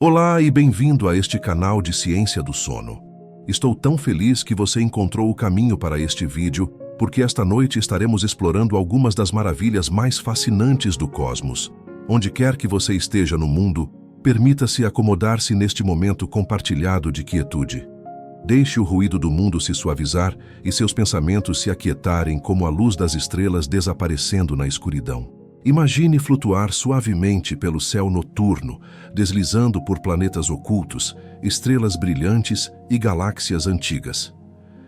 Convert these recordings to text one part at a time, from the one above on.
Olá e bem-vindo a este canal de Ciência do Sono. Estou tão feliz que você encontrou o caminho para este vídeo, porque esta noite estaremos explorando algumas das maravilhas mais fascinantes do cosmos. Onde quer que você esteja no mundo, permita-se acomodar-se neste momento compartilhado de quietude. Deixe o ruído do mundo se suavizar e seus pensamentos se aquietarem como a luz das estrelas desaparecendo na escuridão. Imagine flutuar suavemente pelo céu noturno, deslizando por planetas ocultos, estrelas brilhantes e galáxias antigas.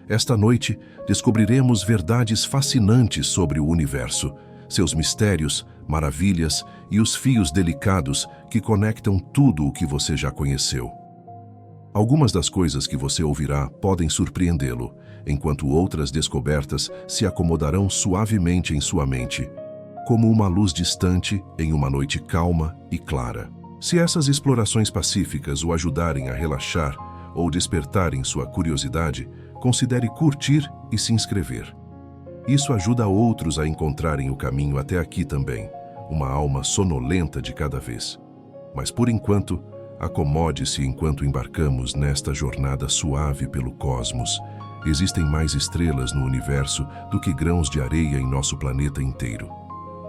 Esta noite, descobriremos verdades fascinantes sobre o universo, seus mistérios, maravilhas e os fios delicados que conectam tudo o que você já conheceu. Algumas das coisas que você ouvirá podem surpreendê-lo, enquanto outras descobertas se acomodarão suavemente em sua mente, como uma luz distante em uma noite calma e clara. Se essas explorações pacíficas o ajudarem a relaxar ou despertarem sua curiosidade, considere curtir e se inscrever. Isso ajuda outros a encontrarem o caminho até aqui também, uma alma sonolenta de cada vez. Mas por enquanto, acomode-se enquanto embarcamos nesta jornada suave pelo cosmos. Existem mais estrelas no universo do que grãos de areia em nosso planeta inteiro.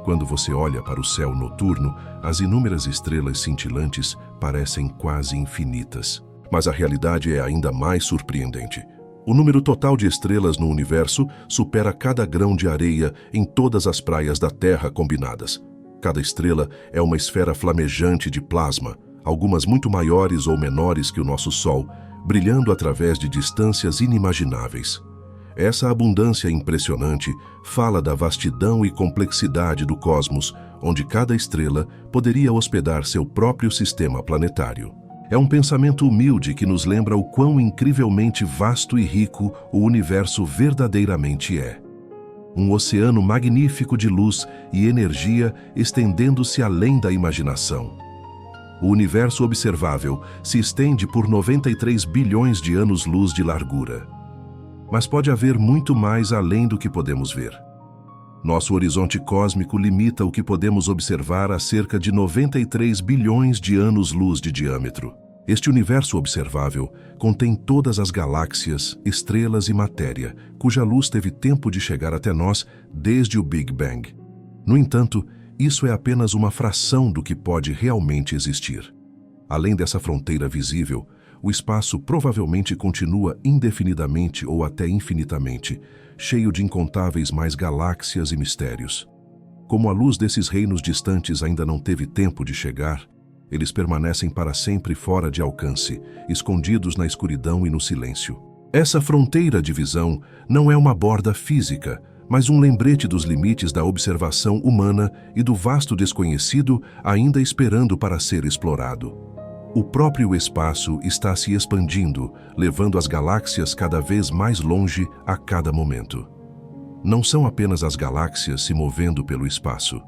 Quando você olha para o céu noturno, as inúmeras estrelas cintilantes parecem quase infinitas. Mas a realidade é ainda mais surpreendente. O número total de estrelas no universo supera cada grão de areia em todas as praias da Terra combinadas. Cada estrela é uma esfera flamejante de plasma, algumas muito maiores ou menores que o nosso Sol, brilhando através de distâncias inimagináveis. Essa abundância impressionante fala da vastidão e complexidade do cosmos, onde cada estrela poderia hospedar seu próprio sistema planetário. É um pensamento humilde que nos lembra o quão incrivelmente vasto e rico o universo verdadeiramente é. Um oceano magnífico de luz e energia estendendo-se além da imaginação. O universo observável se estende por 93 bilhões de anos-luz de largura. Mas pode haver muito mais além do que podemos ver. Nosso horizonte cósmico limita o que podemos observar a cerca de 93 bilhões de anos-luz de diâmetro. Este universo observável contém todas as galáxias, estrelas e matéria, cuja luz teve tempo de chegar até nós desde o Big Bang. No entanto, isso é apenas uma fração do que pode realmente existir. Além dessa fronteira visível, o espaço provavelmente continua indefinidamente ou até infinitamente, cheio de incontáveis mais galáxias e mistérios. Como a luz desses reinos distantes ainda não teve tempo de chegar, eles permanecem para sempre fora de alcance, escondidos na escuridão e no silêncio. Essa fronteira de visão não é uma borda física, mas um lembrete dos limites da observação humana e do vasto desconhecido ainda esperando para ser explorado. O próprio espaço está se expandindo, levando as galáxias cada vez mais longe a cada momento. Não são apenas as galáxias se movendo pelo espaço.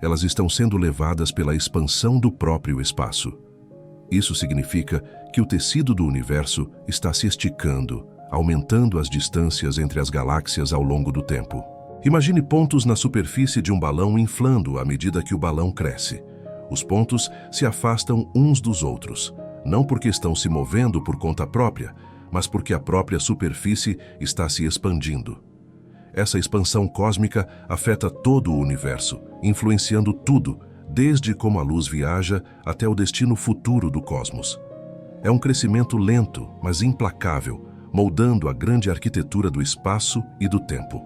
Elas estão sendo levadas pela expansão do próprio espaço. Isso significa que o tecido do universo está se esticando, aumentando as distâncias entre as galáxias ao longo do tempo. Imagine pontos na superfície de um balão inflando à medida que o balão cresce. Os pontos se afastam uns dos outros, não porque estão se movendo por conta própria, mas porque a própria superfície está se expandindo. Essa expansão cósmica afeta todo o universo, influenciando tudo, desde como a luz viaja até o destino futuro do cosmos. É um crescimento lento, mas implacável, moldando a grande arquitetura do espaço e do tempo.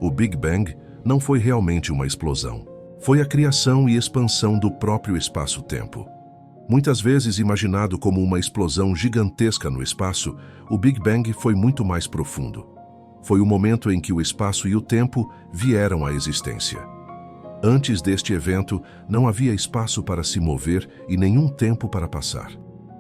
O Big Bang não foi realmente uma explosão. Foi a criação e expansão do próprio espaço-tempo. Muitas vezes imaginado como uma explosão gigantesca no espaço, o Big Bang foi muito mais profundo. Foi o momento em que o espaço e o tempo vieram à existência. Antes deste evento, não havia espaço para se mover e nenhum tempo para passar.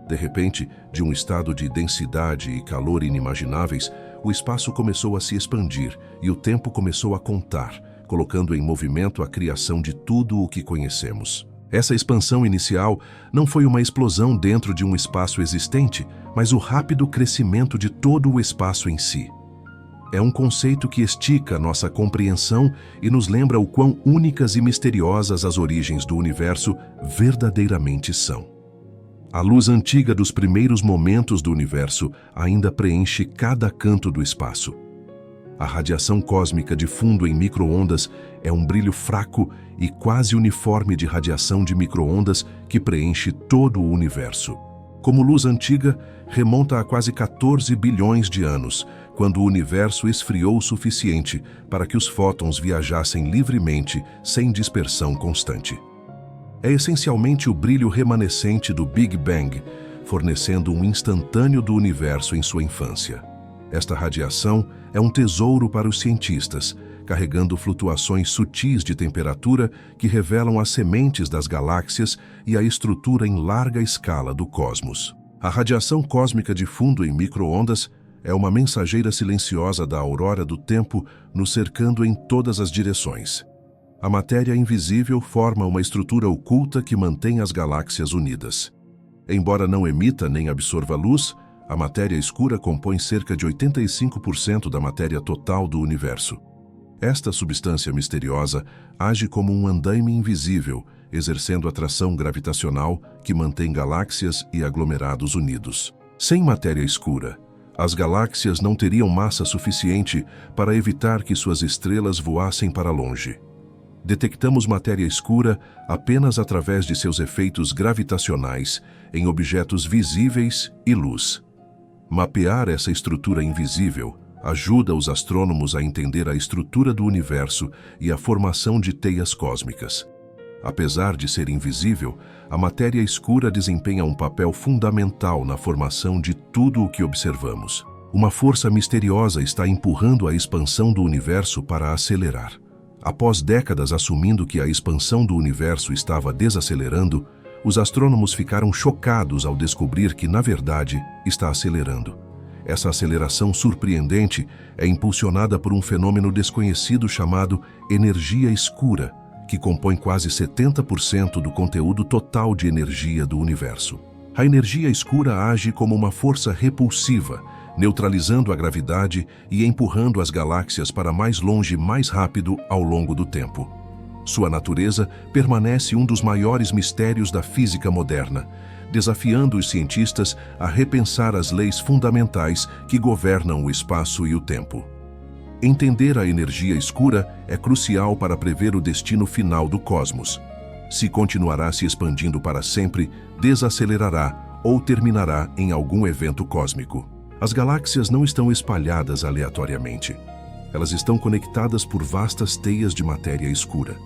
De repente, de um estado de densidade e calor inimagináveis, o espaço começou a se expandir e o tempo começou a contar, colocando em movimento a criação de tudo o que conhecemos. Essa expansão inicial não foi uma explosão dentro de um espaço existente, mas o rápido crescimento de todo o espaço em si. É um conceito que estica nossa compreensão e nos lembra o quão únicas e misteriosas as origens do universo verdadeiramente são. A luz antiga dos primeiros momentos do universo ainda preenche cada canto do espaço. A radiação cósmica de fundo em micro-ondas é um brilho fraco e quase uniforme de radiação de micro-ondas que preenche todo o universo. Como luz antiga, remonta a quase 14 bilhões de anos, quando o universo esfriou o suficiente para que os fótons viajassem livremente, sem dispersão constante. É essencialmente o brilho remanescente do Big Bang, fornecendo um instantâneo do universo em sua infância. Esta radiação é um tesouro para os cientistas, carregando flutuações sutis de temperatura que revelam as sementes das galáxias e a estrutura em larga escala do cosmos. A radiação cósmica de fundo em micro-ondas é uma mensageira silenciosa da aurora do tempo nos cercando em todas as direções. A matéria invisível forma uma estrutura oculta que mantém as galáxias unidas. Embora não emita nem absorva luz, a matéria escura compõe cerca de 85% da matéria total do universo. Esta substância misteriosa age como um andaime invisível, exercendo atração gravitacional que mantém galáxias e aglomerados unidos. Sem matéria escura, as galáxias não teriam massa suficiente para evitar que suas estrelas voassem para longe. Detectamos matéria escura apenas através de seus efeitos gravitacionais em objetos visíveis e luz. Mapear essa estrutura invisível ajuda os astrônomos a entender a estrutura do universo e a formação de teias cósmicas. Apesar de ser invisível, a matéria escura desempenha um papel fundamental na formação de tudo o que observamos. Uma força misteriosa está empurrando a expansão do universo para acelerar. Após décadas assumindo que a expansão do universo estava desacelerando, os astrônomos ficaram chocados ao descobrir que, na verdade, está acelerando. Essa aceleração surpreendente é impulsionada por um fenômeno desconhecido chamado energia escura, que compõe quase 70% do conteúdo total de energia do universo. A energia escura age como uma força repulsiva, neutralizando a gravidade e empurrando as galáxias para mais longe mais rápido ao longo do tempo. Sua natureza permanece um dos maiores mistérios da física moderna, desafiando os cientistas a repensar as leis fundamentais que governam o espaço e o tempo. Entender a energia escura é crucial para prever o destino final do cosmos. Se continuará se expandindo para sempre, desacelerará ou terminará em algum evento cósmico. As galáxias não estão espalhadas aleatoriamente. Elas estão conectadas por vastas teias de matéria escura.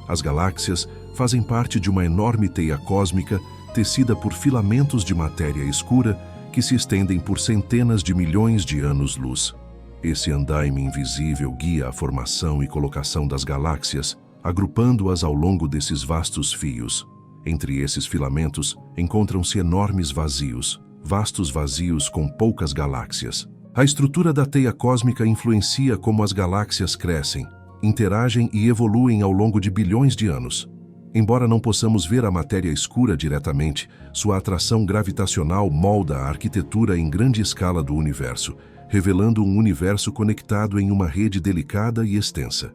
As galáxias fazem parte de uma enorme teia cósmica tecida por filamentos de matéria escura que se estendem por centenas de milhões de anos-luz. Esse andaime invisível guia a formação e colocação das galáxias, agrupando-as ao longo desses vastos fios. Entre esses filamentos encontram-se enormes vazios, vastos vazios com poucas galáxias. A estrutura da teia cósmica influencia como as galáxias crescem, interagem e evoluem ao longo de bilhões de anos. Embora não possamos ver a matéria escura diretamente, sua atração gravitacional molda a arquitetura em grande escala do universo, revelando um universo conectado em uma rede delicada e extensa.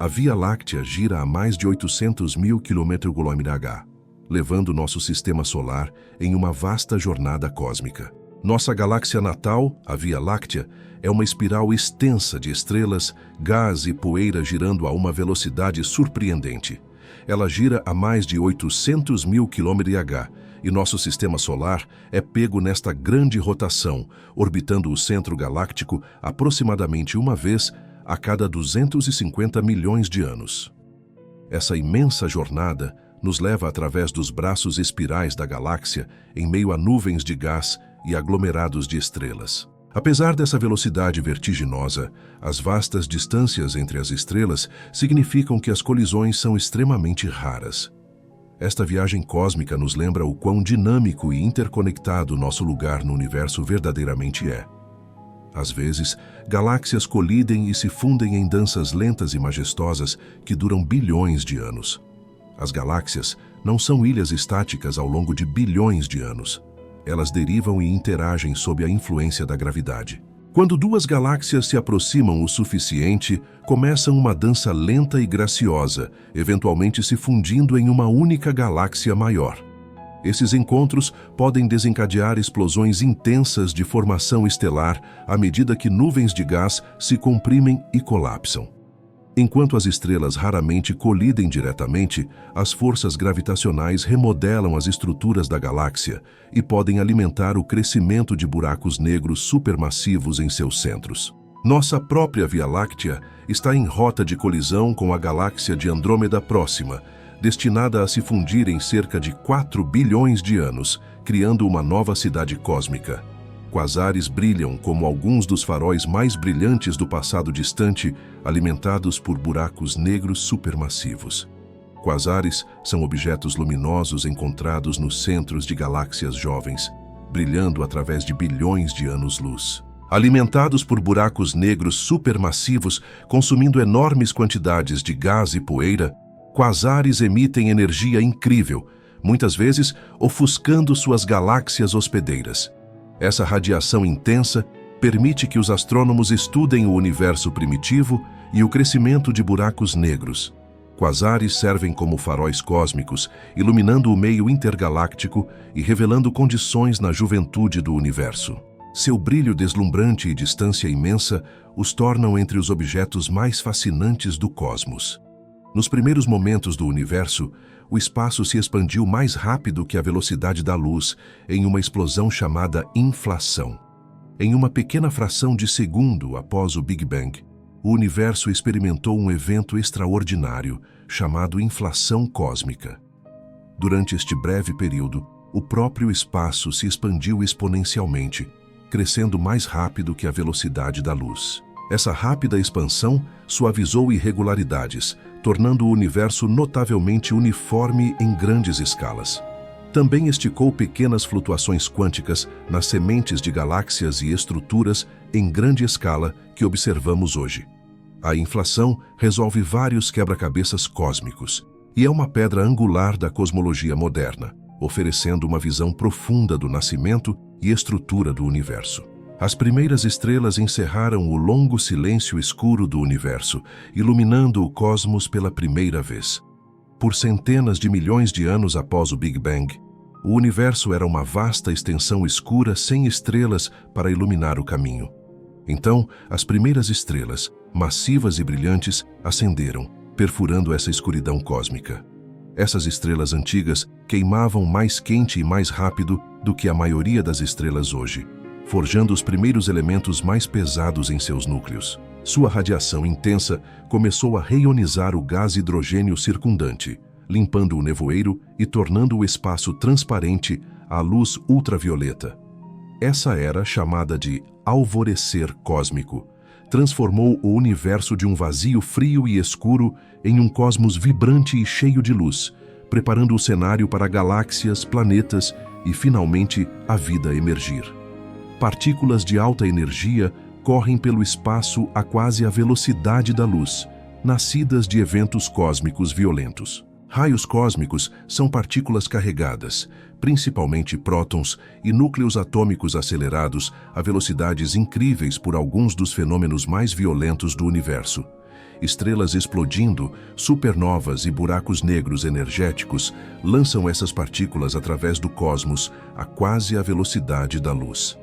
A Via Láctea gira a mais de 800 mil km/h, levando nosso sistema solar em uma vasta jornada cósmica. Nossa galáxia natal, a Via Láctea, é uma espiral extensa de estrelas, gás e poeira girando a uma velocidade surpreendente. Ela gira a mais de 800 mil km/h e nosso sistema solar é pego nesta grande rotação, orbitando o centro galáctico aproximadamente uma vez a cada 250 milhões de anos. Essa imensa jornada nos leva através dos braços espirais da galáxia em meio a nuvens de gás e aglomerados de estrelas. Apesar dessa velocidade vertiginosa, as vastas distâncias entre as estrelas significam que as colisões são extremamente raras. Esta viagem cósmica nos lembra o quão dinâmico e interconectado nosso lugar no universo verdadeiramente é. Às vezes, galáxias colidem e se fundem em danças lentas e majestosas que duram bilhões de anos. As galáxias não são ilhas estáticas ao longo de bilhões de anos. Elas derivam e interagem sob a influência da gravidade. Quando duas galáxias se aproximam o suficiente, começam uma dança lenta e graciosa, eventualmente se fundindo em uma única galáxia maior. Esses encontros podem desencadear explosões intensas de formação estelar à medida que nuvens de gás se comprimem e colapsam. Enquanto as estrelas raramente colidem diretamente, as forças gravitacionais remodelam as estruturas da galáxia e podem alimentar o crescimento de buracos negros supermassivos em seus centros. Nossa própria Via Láctea está em rota de colisão com a galáxia de Andrômeda próxima, destinada a se fundir em cerca de 4 bilhões de anos, criando uma nova cidade cósmica. Quasares brilham como alguns dos faróis mais brilhantes do passado distante, alimentados por buracos negros supermassivos. Quasares são objetos luminosos encontrados nos centros de galáxias jovens, brilhando através de bilhões de anos-luz. Alimentados por buracos negros supermassivos, consumindo enormes quantidades de gás e poeira, quasares emitem energia incrível, muitas vezes ofuscando suas galáxias hospedeiras. Essa radiação intensa permite que os astrônomos estudem o universo primitivo e o crescimento de buracos negros. Quasares servem como faróis cósmicos, iluminando o meio intergaláctico e revelando condições na juventude do universo. Seu brilho deslumbrante e distância imensa os tornam entre os objetos mais fascinantes do cosmos. Nos primeiros momentos do universo, o espaço se expandiu mais rápido que a velocidade da luz em uma explosão chamada inflação. Em uma pequena fração de segundo após o Big Bang, o universo experimentou um evento extraordinário chamado inflação cósmica. Durante este breve período, o próprio espaço se expandiu exponencialmente, crescendo mais rápido que a velocidade da luz. Essa rápida expansão suavizou irregularidades, tornando o universo notavelmente uniforme em grandes escalas. Também esticou pequenas flutuações quânticas nas sementes de galáxias e estruturas em grande escala que observamos hoje. A inflação resolve vários quebra-cabeças cósmicos e é uma pedra angular da cosmologia moderna, oferecendo uma visão profunda do nascimento e estrutura do universo. As primeiras estrelas encerraram o longo silêncio escuro do universo, iluminando o cosmos pela primeira vez. Por centenas de milhões de anos após o Big Bang, o universo era uma vasta extensão escura sem estrelas para iluminar o caminho. Então, as primeiras estrelas, massivas e brilhantes, ascenderam, perfurando essa escuridão cósmica. Essas estrelas antigas queimavam mais quente e mais rápido do que a maioria das estrelas hoje, forjando os primeiros elementos mais pesados em seus núcleos. Sua radiação intensa começou a reionizar o gás hidrogênio circundante, limpando o nevoeiro e tornando o espaço transparente à luz ultravioleta. Essa era, chamada de alvorecer cósmico, transformou o universo de um vazio frio e escuro em um cosmos vibrante e cheio de luz, preparando o cenário para galáxias, planetas e, finalmente, a vida emergir. Partículas de alta energia correm pelo espaço a quase a velocidade da luz, nascidas de eventos cósmicos violentos. Raios cósmicos são partículas carregadas, principalmente prótons e núcleos atômicos acelerados a velocidades incríveis por alguns dos fenômenos mais violentos do universo. Estrelas explodindo, supernovas e buracos negros energéticos lançam essas partículas através do cosmos a quase a velocidade da luz.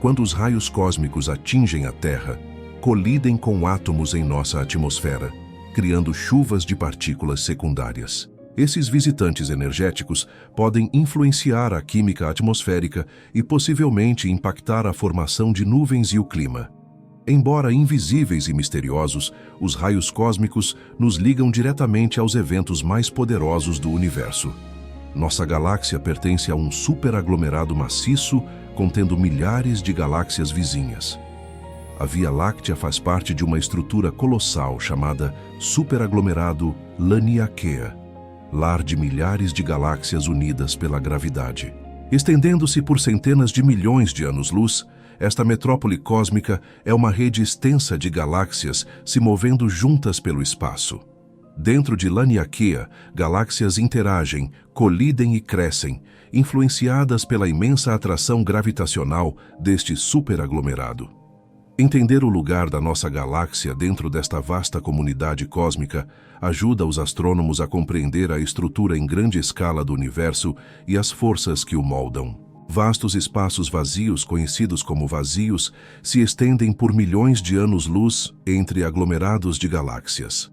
Quando os raios cósmicos atingem a Terra, colidem com átomos em nossa atmosfera, criando chuvas de partículas secundárias. Esses visitantes energéticos podem influenciar a química atmosférica e possivelmente impactar a formação de nuvens e o clima. Embora invisíveis e misteriosos, os raios cósmicos nos ligam diretamente aos eventos mais poderosos do universo. Nossa galáxia pertence a um superaglomerado maciço contendo milhares de galáxias vizinhas. A Via Láctea faz parte de uma estrutura colossal chamada superaglomerado Laniakea, lar de milhares de galáxias unidas pela gravidade. Estendendo-se por centenas de milhões de anos-luz, esta metrópole cósmica é uma rede extensa de galáxias se movendo juntas pelo espaço. Dentro de Laniakea, galáxias interagem, colidem e crescem, influenciadas pela imensa atração gravitacional deste superaglomerado. Entender o lugar da nossa galáxia dentro desta vasta comunidade cósmica ajuda os astrônomos a compreender a estrutura em grande escala do universo e as forças que o moldam. Vastos espaços vazios, conhecidos como vazios, se estendem por milhões de anos-luz entre aglomerados de galáxias.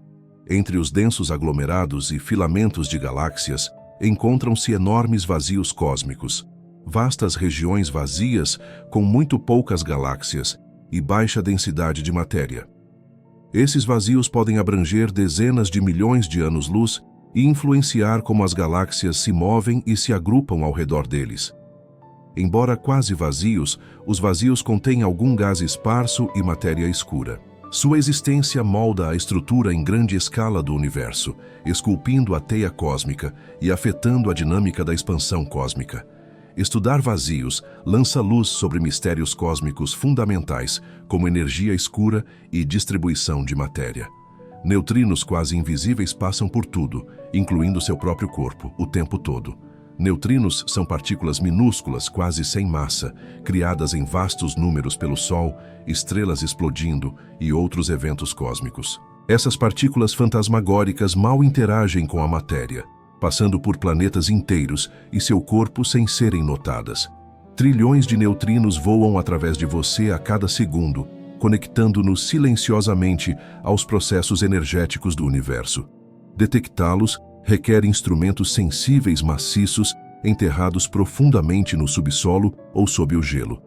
Entre os densos aglomerados e filamentos de galáxias, encontram-se enormes vazios cósmicos, vastas regiões vazias com muito poucas galáxias e baixa densidade de matéria. Esses vazios podem abranger dezenas de milhões de anos-luz e influenciar como as galáxias se movem e se agrupam ao redor deles. Embora quase vazios, os vazios contêm algum gás esparso e matéria escura. Sua existência molda a estrutura em grande escala do universo, esculpindo a teia cósmica e afetando a dinâmica da expansão cósmica. Estudar vazios lança luz sobre mistérios cósmicos fundamentais, como energia escura e distribuição de matéria. Neutrinos quase invisíveis passam por tudo, incluindo seu próprio corpo, o tempo todo. Neutrinos são partículas minúsculas, quase sem massa, criadas em vastos números pelo Sol, estrelas explodindo e outros eventos cósmicos. Essas partículas fantasmagóricas mal interagem com a matéria, passando por planetas inteiros e seu corpo sem serem notadas. Trilhões de neutrinos voam através de você a cada segundo, conectando-nos silenciosamente aos processos energéticos do universo. Detectá-los requer instrumentos sensíveis maciços enterrados profundamente no subsolo ou sob o gelo.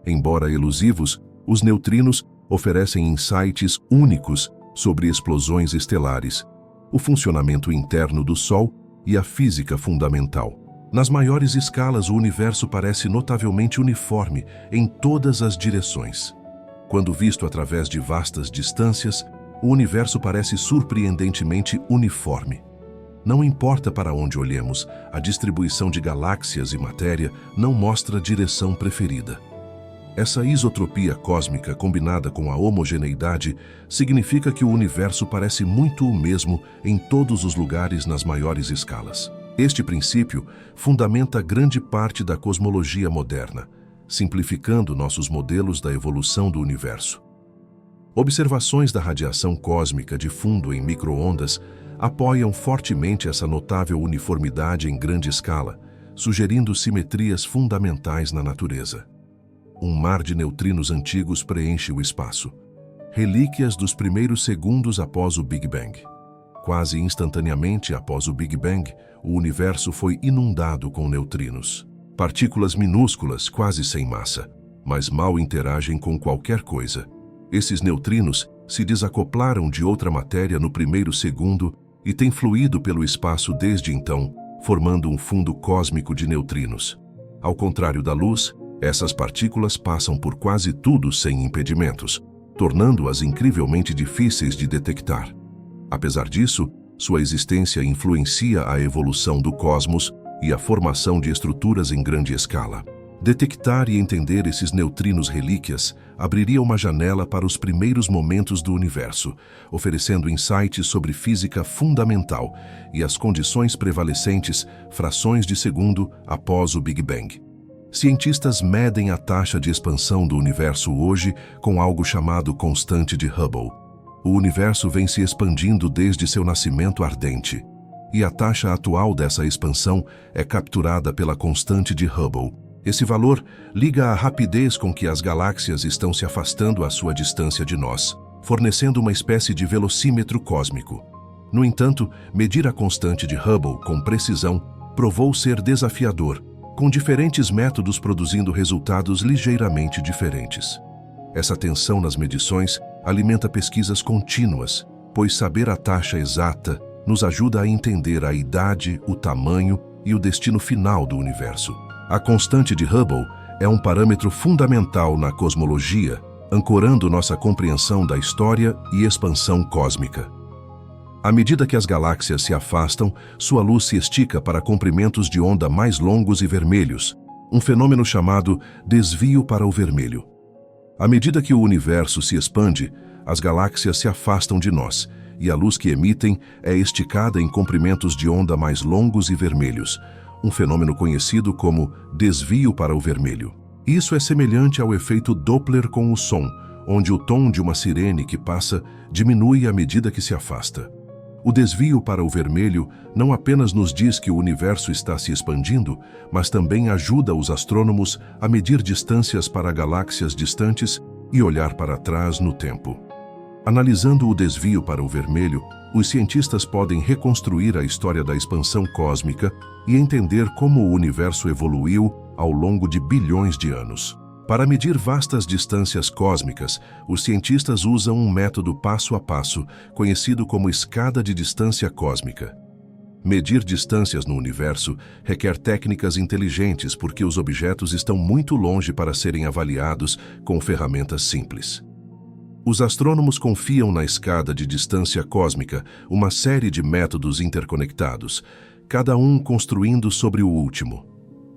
Embora elusivos, os neutrinos oferecem insights únicos sobre explosões estelares, o funcionamento interno do Sol e a física fundamental. Nas maiores escalas, o universo parece notavelmente uniforme em todas as direções. Quando visto através de vastas distâncias, o universo parece surpreendentemente uniforme. Não importa para onde olhemos, a distribuição de galáxias e matéria não mostra direção preferida. Essa isotropia cósmica combinada com a homogeneidade significa que o universo parece muito o mesmo em todos os lugares nas maiores escalas. Este princípio fundamenta grande parte da cosmologia moderna, simplificando nossos modelos da evolução do universo. Observações da radiação cósmica de fundo em micro-ondas apoiam fortemente essa notável uniformidade em grande escala, sugerindo simetrias fundamentais na natureza. Um mar de neutrinos antigos preenche o espaço, relíquias dos primeiros segundos após o Big Bang. Quase instantaneamente após o Big Bang, o universo foi inundado com neutrinos. Partículas minúsculas, quase sem massa, mas mal interagem com qualquer coisa. Esses neutrinos se desacoplaram de outra matéria no primeiro segundo e têm fluído pelo espaço desde então, formando um fundo cósmico de neutrinos. Ao contrário da luz, essas partículas passam por quase tudo sem impedimentos, tornando-as incrivelmente difíceis de detectar. Apesar disso, sua existência influencia a evolução do cosmos e a formação de estruturas em grande escala. Detectar e entender esses neutrinos relíquias abriria uma janela para os primeiros momentos do universo, oferecendo insights sobre física fundamental e as condições prevalecentes frações de segundo após o Big Bang. Cientistas medem a taxa de expansão do universo hoje com algo chamado constante de Hubble. O universo vem se expandindo desde seu nascimento ardente, e a taxa atual dessa expansão é capturada pela constante de Hubble. Esse valor liga a rapidez com que as galáxias estão se afastando à sua distância de nós, fornecendo uma espécie de velocímetro cósmico. No entanto, medir a constante de Hubble com precisão provou ser desafiador, com diferentes métodos produzindo resultados ligeiramente diferentes. Essa tensão nas medições alimenta pesquisas contínuas, pois saber a taxa exata nos ajuda a entender a idade, o tamanho e o destino final do universo. A constante de Hubble é um parâmetro fundamental na cosmologia, ancorando nossa compreensão da história e expansão cósmica. À medida que as galáxias se afastam, sua luz se estica para comprimentos de onda mais longos e vermelhos, um fenômeno chamado desvio para o vermelho. À medida que o universo se expande, as galáxias se afastam de nós, e a luz que emitem é esticada em comprimentos de onda mais longos e vermelhos, um fenômeno conhecido como desvio para o vermelho. Isso é semelhante ao efeito Doppler com o som, onde o tom de uma sirene que passa diminui à medida que se afasta. O desvio para o vermelho não apenas nos diz que o universo está se expandindo, mas também ajuda os astrônomos a medir distâncias para galáxias distantes e olhar para trás no tempo. Analisando o desvio para o vermelho, os cientistas podem reconstruir a história da expansão cósmica e entender como o universo evoluiu ao longo de bilhões de anos. Para medir vastas distâncias cósmicas, os cientistas usam um método passo a passo, conhecido como escada de distância cósmica. Medir distâncias no universo requer técnicas inteligentes porque os objetos estão muito longe para serem avaliados com ferramentas simples. Os astrônomos confiam na escada de distância cósmica uma série de métodos interconectados, cada um construindo sobre o último.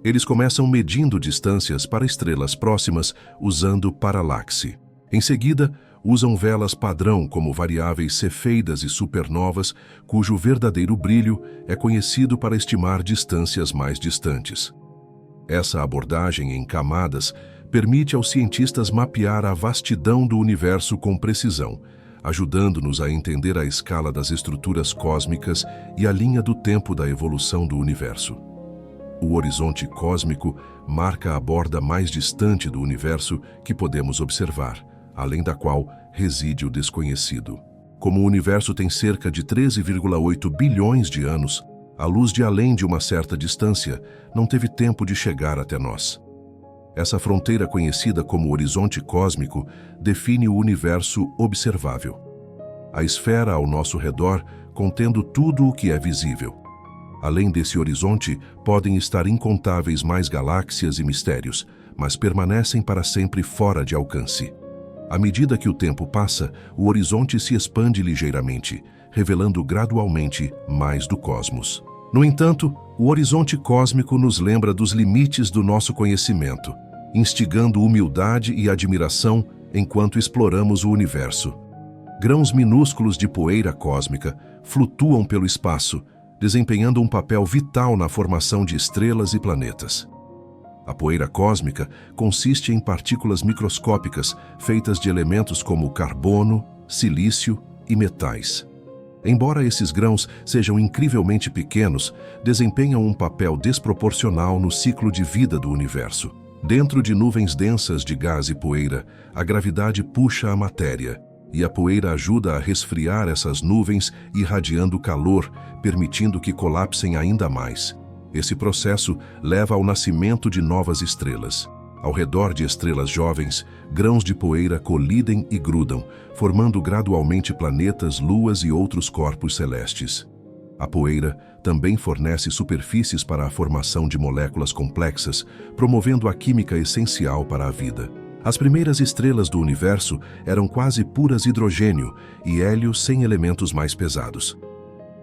Eles começam medindo distâncias para estrelas próximas usando paralaxe. Em seguida, usam velas padrão como variáveis cefeidas e supernovas, cujo verdadeiro brilho é conhecido para estimar distâncias mais distantes. Essa abordagem em camadas permite aos cientistas mapear a vastidão do universo com precisão, ajudando-nos a entender a escala das estruturas cósmicas e a linha do tempo da evolução do universo. O horizonte cósmico marca a borda mais distante do universo que podemos observar, além da qual reside o desconhecido. Como o universo tem cerca de 13,8 bilhões de anos, a luz de além de uma certa distância não teve tempo de chegar até nós. Essa fronteira conhecida como horizonte cósmico define o universo observável. A esfera ao nosso redor contendo tudo o que é visível. Além desse horizonte, podem estar incontáveis mais galáxias e mistérios, mas permanecem para sempre fora de alcance. À medida que o tempo passa, o horizonte se expande ligeiramente, revelando gradualmente mais do cosmos. No entanto, o horizonte cósmico nos lembra dos limites do nosso conhecimento, instigando humildade e admiração enquanto exploramos o universo. Grãos minúsculos de poeira cósmica flutuam pelo espaço, desempenhando um papel vital na formação de estrelas e planetas. A poeira cósmica consiste em partículas microscópicas feitas de elementos como carbono, silício e metais. Embora esses grãos sejam incrivelmente pequenos, desempenham um papel desproporcional no ciclo de vida do universo. Dentro de nuvens densas de gás e poeira, a gravidade puxa a matéria, e a poeira ajuda a resfriar essas nuvens, irradiando calor, permitindo que colapsem ainda mais. Esse processo leva ao nascimento de novas estrelas. Ao redor de estrelas jovens, grãos de poeira colidem e grudam, formando gradualmente planetas, luas e outros corpos celestes. A poeira também fornece superfícies para a formação de moléculas complexas, promovendo a química essencial para a vida. As primeiras estrelas do universo eram quase puras hidrogênio e hélio sem elementos mais pesados.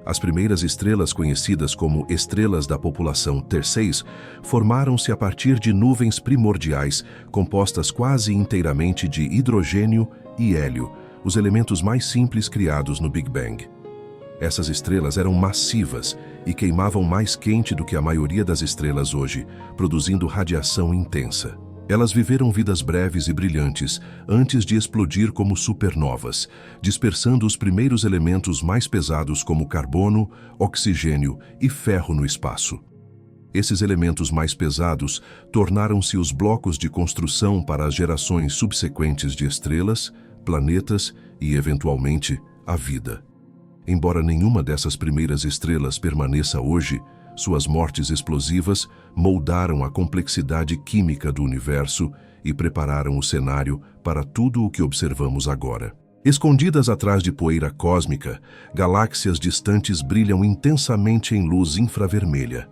As primeiras estrelas conhecidas como estrelas da população Terceis formaram-se a partir de nuvens primordiais compostas quase inteiramente de hidrogênio e hélio, os elementos mais simples criados no Big Bang. Essas estrelas eram massivas e queimavam mais quente do que a maioria das estrelas hoje, produzindo radiação intensa. Elas viveram vidas breves e brilhantes antes de explodir como supernovas, dispersando os primeiros elementos mais pesados como carbono, oxigênio e ferro no espaço. Esses elementos mais pesados tornaram-se os blocos de construção para as gerações subsequentes de estrelas, planetas e, eventualmente, a vida. Embora nenhuma dessas primeiras estrelas permaneça hoje, suas mortes explosivas moldaram a complexidade química do universo e prepararam o cenário para tudo o que observamos agora. Escondidas atrás de poeira cósmica, galáxias distantes brilham intensamente em luz infravermelha.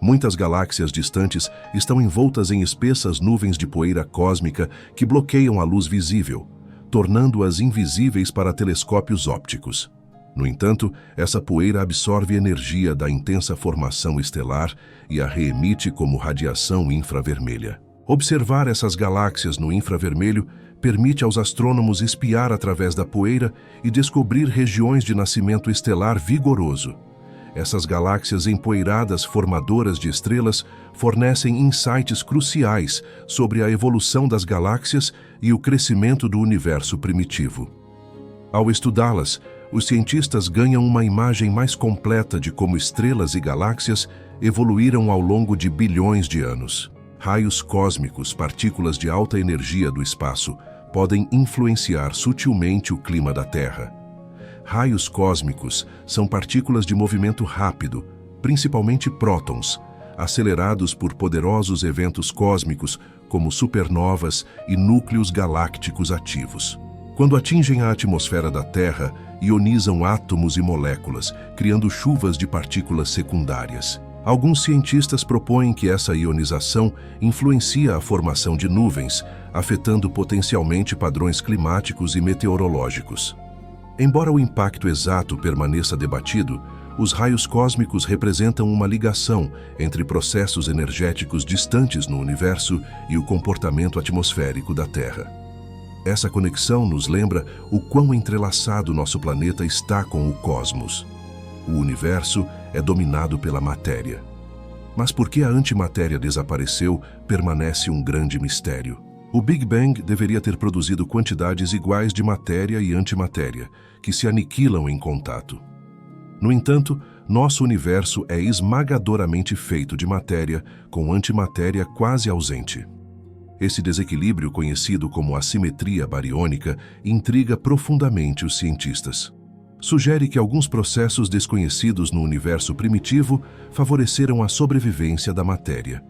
Muitas galáxias distantes estão envoltas em espessas nuvens de poeira cósmica que bloqueiam a luz visível, tornando-as invisíveis para telescópios ópticos. No entanto, essa poeira absorve energia da intensa formação estelar e a reemite como radiação infravermelha. Observar essas galáxias no infravermelho permite aos astrônomos espiar através da poeira e descobrir regiões de nascimento estelar vigoroso. Essas galáxias empoeiradas formadoras de estrelas fornecem insights cruciais sobre a evolução das galáxias e o crescimento do universo primitivo. Ao estudá-las, os cientistas ganham uma imagem mais completa de como estrelas e galáxias evoluíram ao longo de bilhões de anos. Raios cósmicos, partículas de alta energia do espaço, podem influenciar sutilmente o clima da Terra. Raios cósmicos são partículas de movimento rápido, principalmente prótons, acelerados por poderosos eventos cósmicos como supernovas e núcleos galácticos ativos. Quando atingem a atmosfera da Terra, ionizam átomos e moléculas, criando chuvas de partículas secundárias. Alguns cientistas propõem que essa ionização influencia a formação de nuvens, afetando potencialmente padrões climáticos e meteorológicos. Embora o impacto exato permaneça debatido, os raios cósmicos representam uma ligação entre processos energéticos distantes no universo e o comportamento atmosférico da Terra. Essa conexão nos lembra o quão entrelaçado nosso planeta está com o cosmos. O universo é dominado pela matéria. Mas por que a antimatéria desapareceu permanece um grande mistério. O Big Bang deveria ter produzido quantidades iguais de matéria e antimatéria, que se aniquilam em contato. No entanto, nosso universo é esmagadoramente feito de matéria, com antimatéria quase ausente. Esse desequilíbrio, conhecido como assimetria bariônica, intriga profundamente os cientistas. Sugere que alguns processos desconhecidos no universo primitivo favoreceram a sobrevivência da matéria.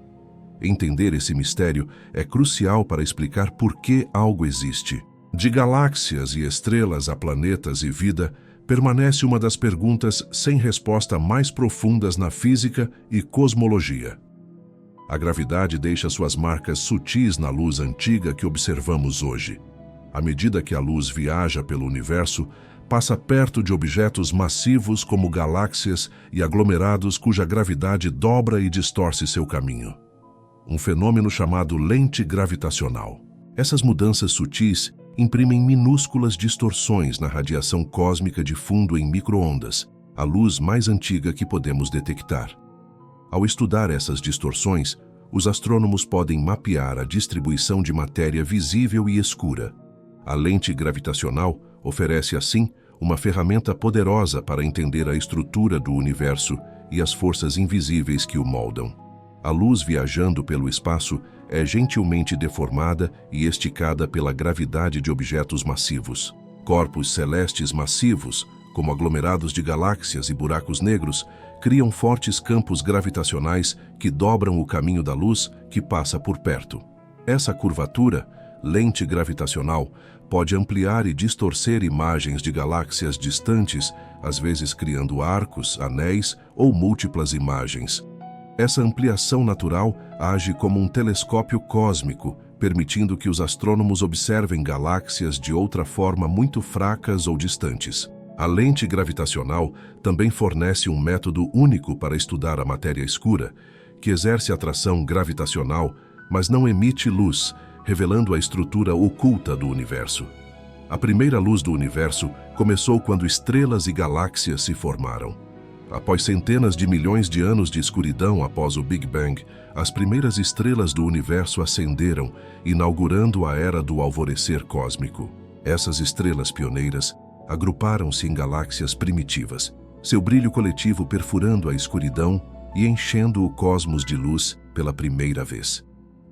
Entender esse mistério é crucial para explicar por que algo existe. De galáxias e estrelas a planetas e vida, permanece uma das perguntas sem resposta mais profundas na física e cosmologia. A gravidade deixa suas marcas sutis na luz antiga que observamos hoje. À medida que a luz viaja pelo universo, passa perto de objetos massivos como galáxias e aglomerados cuja gravidade dobra e distorce seu caminho. Um fenômeno chamado lente gravitacional. Essas mudanças sutis imprimem minúsculas distorções na radiação cósmica de fundo em micro-ondas, a luz mais antiga que podemos detectar. Ao estudar essas distorções, os astrônomos podem mapear a distribuição de matéria visível e escura. A lente gravitacional oferece, assim, uma ferramenta poderosa para entender a estrutura do universo e as forças invisíveis que o moldam. A luz viajando pelo espaço é gentilmente deformada e esticada pela gravidade de objetos massivos. Corpos celestes massivos, como aglomerados de galáxias e buracos negros, criam fortes campos gravitacionais que dobram o caminho da luz que passa por perto. Essa curvatura, lente gravitacional, pode ampliar e distorcer imagens de galáxias distantes, às vezes criando arcos, anéis ou múltiplas imagens. Essa ampliação natural age como um telescópio cósmico, permitindo que os astrônomos observem galáxias de outra forma muito fracas ou distantes. A lente gravitacional também fornece um método único para estudar a matéria escura, que exerce atração gravitacional, mas não emite luz, revelando a estrutura oculta do universo. A primeira luz do universo começou quando estrelas e galáxias se formaram. Após centenas de milhões de anos de escuridão após o Big Bang, as primeiras estrelas do universo ascenderam, inaugurando a era do alvorecer cósmico. Essas estrelas pioneiras agruparam-se em galáxias primitivas, seu brilho coletivo perfurando a escuridão e enchendo o cosmos de luz pela primeira vez.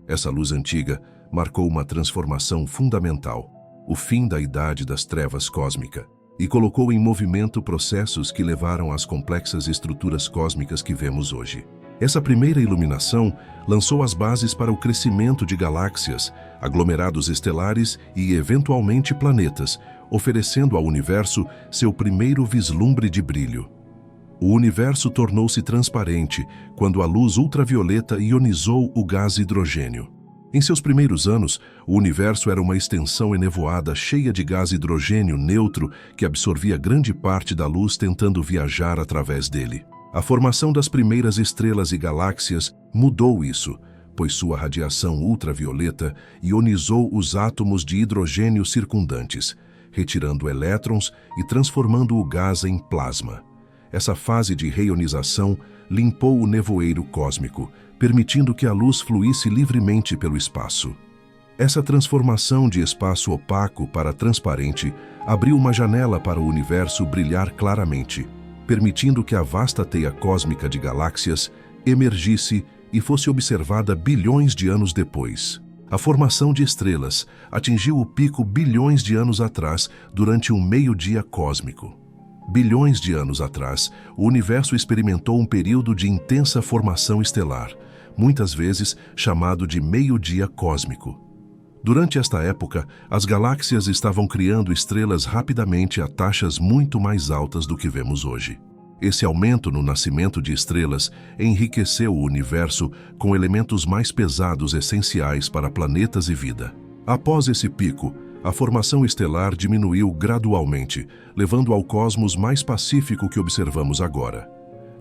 Essa luz antiga marcou uma transformação fundamental, o fim da Idade das Trevas cósmica, e colocou em movimento processos que levaram às complexas estruturas cósmicas que vemos hoje. Essa primeira iluminação lançou as bases para o crescimento de galáxias, aglomerados estelares e, eventualmente, planetas, oferecendo ao universo seu primeiro vislumbre de brilho. O universo tornou-se transparente quando a luz ultravioleta ionizou o gás hidrogênio. Em seus primeiros anos, o universo era uma extensão enevoada cheia de gás hidrogênio neutro que absorvia grande parte da luz tentando viajar através dele. A formação das primeiras estrelas e galáxias mudou isso, pois sua radiação ultravioleta ionizou os átomos de hidrogênio circundantes, retirando elétrons e transformando o gás em plasma. Essa fase de reionização limpou o nevoeiro cósmico, permitindo que a luz fluísse livremente pelo espaço. Essa transformação de espaço opaco para transparente abriu uma janela para o universo brilhar claramente, permitindo que a vasta teia cósmica de galáxias emergisse e fosse observada bilhões de anos depois. A formação de estrelas atingiu o pico bilhões de anos atrás durante um meio-dia cósmico. Bilhões de anos atrás, o universo experimentou um período de intensa formação estelar, muitas vezes chamado de meio-dia cósmico. Durante esta época, as galáxias estavam criando estrelas rapidamente a taxas muito mais altas do que vemos hoje. Esse aumento no nascimento de estrelas enriqueceu o universo com elementos mais pesados essenciais para planetas e vida. Após esse pico, a formação estelar diminuiu gradualmente, levando ao cosmos mais pacífico que observamos agora.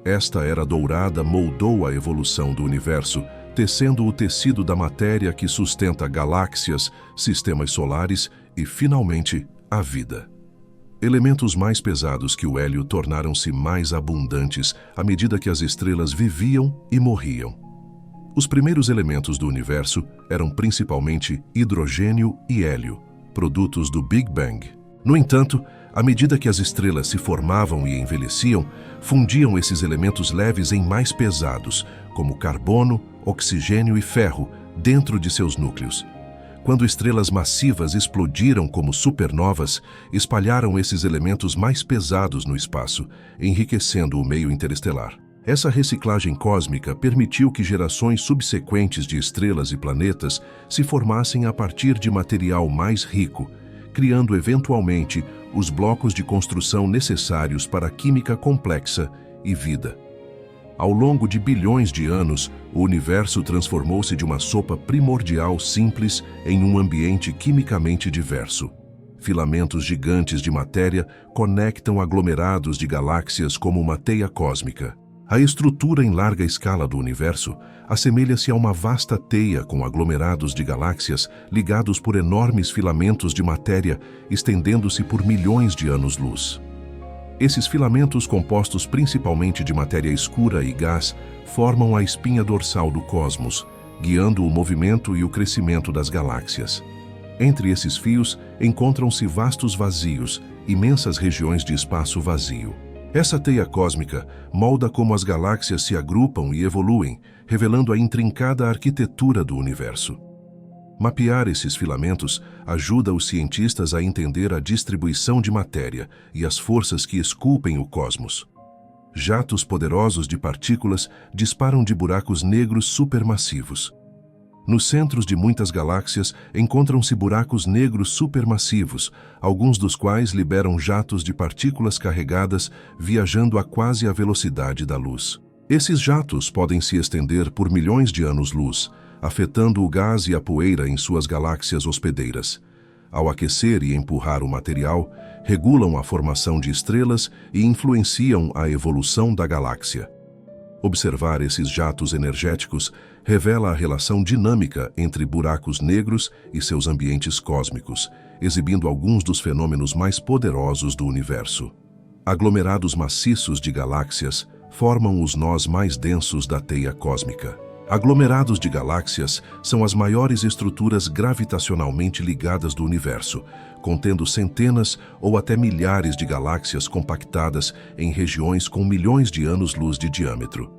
Esta era dourada moldou a evolução do universo, tecendo o tecido da matéria que sustenta galáxias, sistemas solares e, finalmente, a vida. Elementos mais pesados que o hélio tornaram-se mais abundantes à medida que as estrelas viviam e morriam. Os primeiros elementos do universo eram principalmente hidrogênio e hélio, produtos do Big Bang. No entanto, à medida que as estrelas se formavam e envelheciam, fundiam esses elementos leves em mais pesados, como carbono, oxigênio e ferro, dentro de seus núcleos. Quando estrelas massivas explodiram como supernovas, espalharam esses elementos mais pesados no espaço, enriquecendo o meio interestelar. Essa reciclagem cósmica permitiu que gerações subsequentes de estrelas e planetas se formassem a partir de material mais rico, criando eventualmente os blocos de construção necessários para a química complexa e vida. Ao longo de bilhões de anos, o universo transformou-se de uma sopa primordial simples em um ambiente quimicamente diverso. Filamentos gigantes de matéria conectam aglomerados de galáxias como uma teia cósmica. A estrutura em larga escala do universo assemelha-se a uma vasta teia com aglomerados de galáxias ligados por enormes filamentos de matéria estendendo-se por milhões de anos-luz. Esses filamentos, compostos principalmente de matéria escura e gás, formam a espinha dorsal do cosmos, guiando o movimento e o crescimento das galáxias. Entre esses fios, encontram-se vastos vazios, imensas regiões de espaço vazio. Essa teia cósmica molda como as galáxias se agrupam e evoluem, revelando a intrincada arquitetura do universo. Mapear esses filamentos ajuda os cientistas a entender a distribuição de matéria e as forças que esculpem o cosmos. Jatos poderosos de partículas disparam de buracos negros supermassivos. Nos centros de muitas galáxias encontram-se buracos negros supermassivos, alguns dos quais liberam jatos de partículas carregadas viajando a quase a velocidade da luz. Esses jatos podem se estender por milhões de anos-luz, afetando o gás e a poeira em suas galáxias hospedeiras. Ao aquecer e empurrar o material, regulam a formação de estrelas e influenciam a evolução da galáxia. Observar esses jatos energéticos revela a relação dinâmica entre buracos negros e seus ambientes cósmicos, exibindo alguns dos fenômenos mais poderosos do universo. Aglomerados maciços de galáxias formam os nós mais densos da teia cósmica. Aglomerados de galáxias são as maiores estruturas gravitacionalmente ligadas do universo, contendo centenas ou até milhares de galáxias compactadas em regiões com milhões de anos-luz de diâmetro.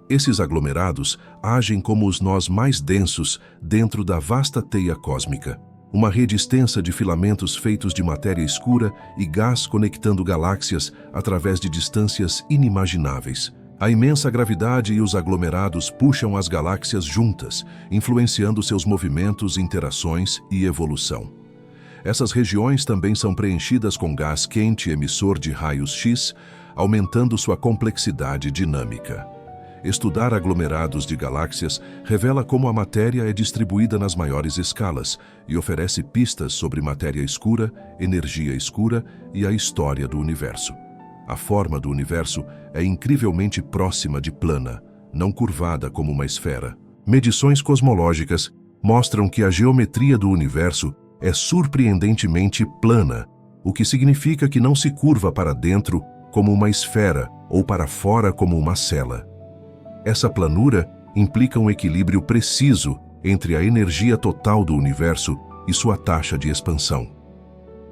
Esses aglomerados agem como os nós mais densos dentro da vasta teia cósmica, uma rede extensa de filamentos feitos de matéria escura e gás conectando galáxias através de distâncias inimagináveis. A imensa gravidade e os aglomerados puxam as galáxias juntas, influenciando seus movimentos, interações e evolução. Essas regiões também são preenchidas com gás quente emissor de raios X, aumentando sua complexidade dinâmica. Estudar aglomerados de galáxias revela como a matéria é distribuída nas maiores escalas e oferece pistas sobre matéria escura, energia escura e a história do universo. A forma do universo é incrivelmente próxima de plana, não curvada como uma esfera. Medições cosmológicas mostram que a geometria do universo é surpreendentemente plana, o que significa que não se curva para dentro como uma esfera, ou para fora como uma cela. Essa planura implica um equilíbrio preciso entre a energia total do universo e sua taxa de expansão.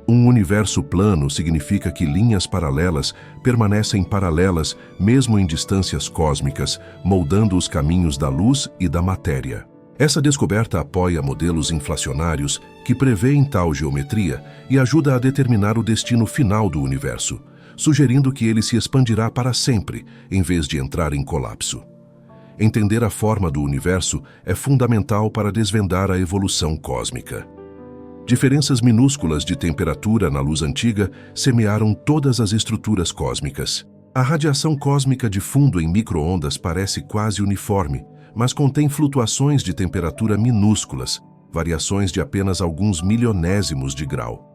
Um universo plano significa que linhas paralelas permanecem paralelas mesmo em distâncias cósmicas, moldando os caminhos da luz e da matéria. Essa descoberta apoia modelos inflacionários que prevêem tal geometria e ajuda a determinar o destino final do universo, sugerindo que ele se expandirá para sempre, em vez de entrar em colapso. Entender a forma do universo é fundamental para desvendar a evolução cósmica. Diferenças minúsculas de temperatura na luz antiga semearam todas as estruturas cósmicas. A radiação cósmica de fundo em micro-ondas parece quase uniforme, mas contém flutuações de temperatura minúsculas, variações de apenas alguns milionésimos de grau.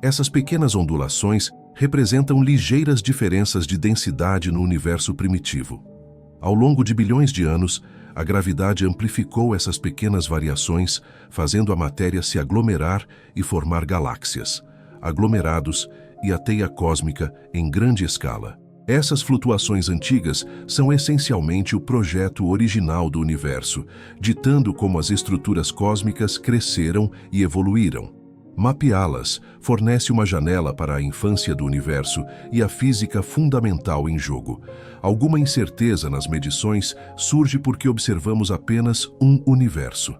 Essas pequenas ondulações representam ligeiras diferenças de densidade no universo primitivo. Ao longo de bilhões de anos, a gravidade amplificou essas pequenas variações, fazendo a matéria se aglomerar e formar galáxias, aglomerados e a teia cósmica em grande escala. Essas flutuações antigas são essencialmente o projeto original do universo, ditando como as estruturas cósmicas cresceram e evoluíram. Mapeá-las fornece uma janela para a infância do universo e a física fundamental em jogo. Alguma incerteza nas medições surge porque observamos apenas um universo.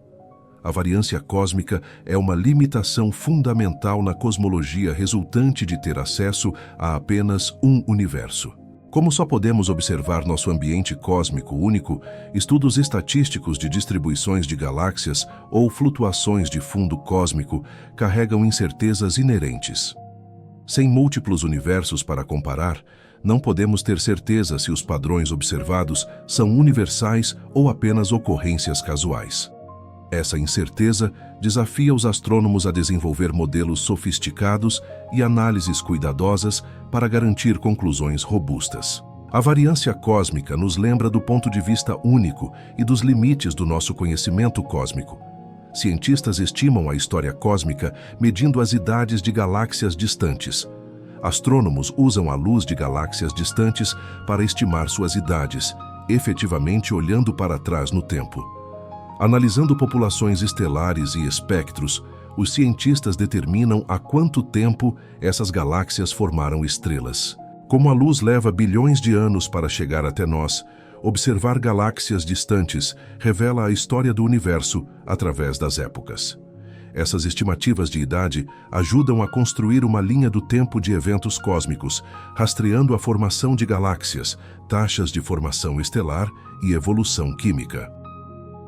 A variância cósmica é uma limitação fundamental na cosmologia resultante de ter acesso a apenas um universo. Como só podemos observar nosso ambiente cósmico único, estudos estatísticos de distribuições de galáxias ou flutuações de fundo cósmico carregam incertezas inerentes. Sem múltiplos universos para comparar, não podemos ter certeza se os padrões observados são universais ou apenas ocorrências casuais. Essa incerteza desafia os astrônomos a desenvolver modelos sofisticados e análises cuidadosas para garantir conclusões robustas. A variância cósmica nos lembra do ponto de vista único e dos limites do nosso conhecimento cósmico. Cientistas estimam a história cósmica medindo as idades de galáxias distantes. Astrônomos usam a luz de galáxias distantes para estimar suas idades, efetivamente olhando para trás no tempo. Analisando populações estelares e espectros, os cientistas determinam há quanto tempo essas galáxias formaram estrelas. Como a luz leva bilhões de anos para chegar até nós, observar galáxias distantes revela a história do universo através das épocas. Essas estimativas de idade ajudam a construir uma linha do tempo de eventos cósmicos, rastreando a formação de galáxias, taxas de formação estelar e evolução química.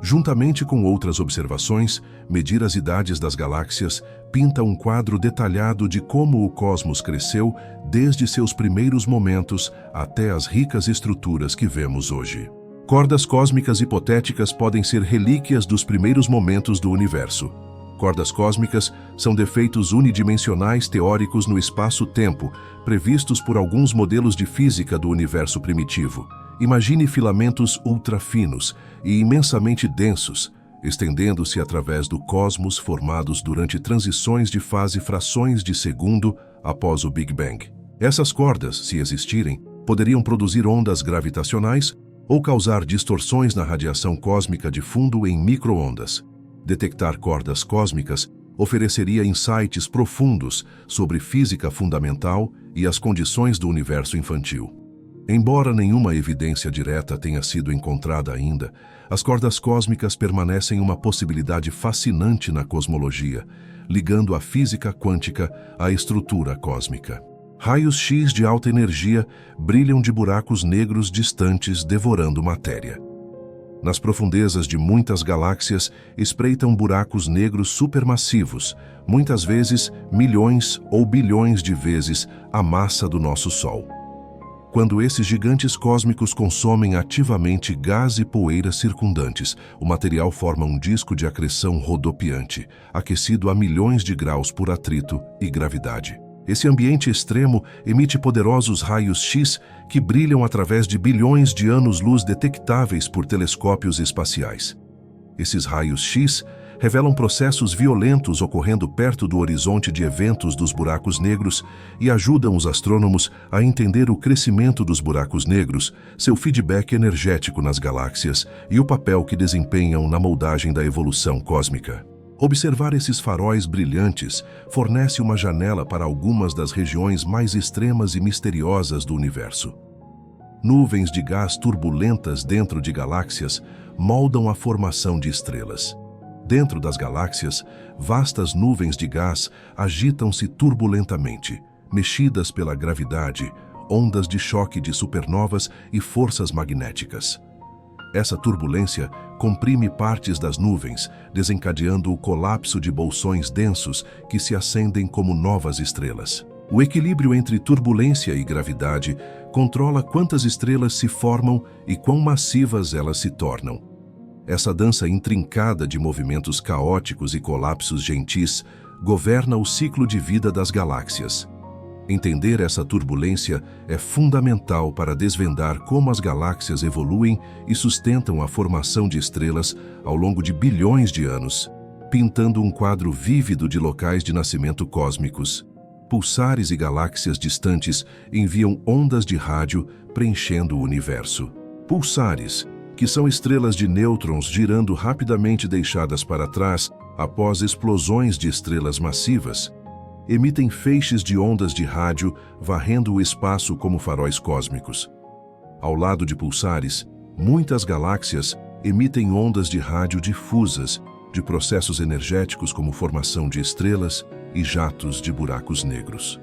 Juntamente com outras observações, medir as idades das galáxias pinta um quadro detalhado de como o cosmos cresceu desde seus primeiros momentos até as ricas estruturas que vemos hoje. Cordas cósmicas hipotéticas podem ser relíquias dos primeiros momentos do universo. Cordas cósmicas são defeitos unidimensionais teóricos no espaço-tempo, previstos por alguns modelos de física do universo primitivo. Imagine filamentos ultrafinos e imensamente densos, estendendo-se através do cosmos formados durante transições de fase frações de segundo após o Big Bang. Essas cordas, se existirem, poderiam produzir ondas gravitacionais ou causar distorções na radiação cósmica de fundo em micro-ondas. Detectar cordas cósmicas ofereceria insights profundos sobre física fundamental e as condições do universo infantil. Embora nenhuma evidência direta tenha sido encontrada ainda, as cordas cósmicas permanecem uma possibilidade fascinante na cosmologia, ligando a física quântica à estrutura cósmica. Raios X de alta energia brilham de buracos negros distantes devorando matéria. Nas profundezas de muitas galáxias espreitam buracos negros supermassivos, muitas vezes milhões ou bilhões de vezes a massa do nosso Sol. Quando esses gigantes cósmicos consomem ativamente gás e poeira circundantes, o material forma um disco de acreção rodopiante, aquecido a milhões de graus por atrito e gravidade. Esse ambiente extremo emite poderosos raios X que brilham através de bilhões de anos-luz detectáveis por telescópios espaciais. Esses raios X revelam processos violentos ocorrendo perto do horizonte de eventos dos buracos negros e ajudam os astrônomos a entender o crescimento dos buracos negros, seu feedback energético nas galáxias e o papel que desempenham na moldagem da evolução cósmica. Observar esses faróis brilhantes fornece uma janela para algumas das regiões mais extremas e misteriosas do universo. Nuvens de gás turbulentas dentro de galáxias moldam a formação de estrelas. Dentro das galáxias, vastas nuvens de gás agitam-se turbulentamente, mexidas pela gravidade, ondas de choque de supernovas e forças magnéticas. Essa turbulência comprime partes das nuvens, desencadeando o colapso de bolsões densos que se acendem como novas estrelas. O equilíbrio entre turbulência e gravidade controla quantas estrelas se formam e quão massivas elas se tornam. Essa dança intrincada de movimentos caóticos e colapsos gentis governa o ciclo de vida das galáxias. Entender essa turbulência é fundamental para desvendar como as galáxias evoluem e sustentam a formação de estrelas ao longo de bilhões de anos, pintando um quadro vívido de locais de nascimento cósmicos. Pulsares e galáxias distantes enviam ondas de rádio preenchendo o universo. Pulsares, que são estrelas de nêutrons girando rapidamente deixadas para trás após explosões de estrelas massivas, emitem feixes de ondas de rádio varrendo o espaço como faróis cósmicos. Ao lado de pulsares, muitas galáxias emitem ondas de rádio difusas de processos energéticos como formação de estrelas e jatos de buracos negros.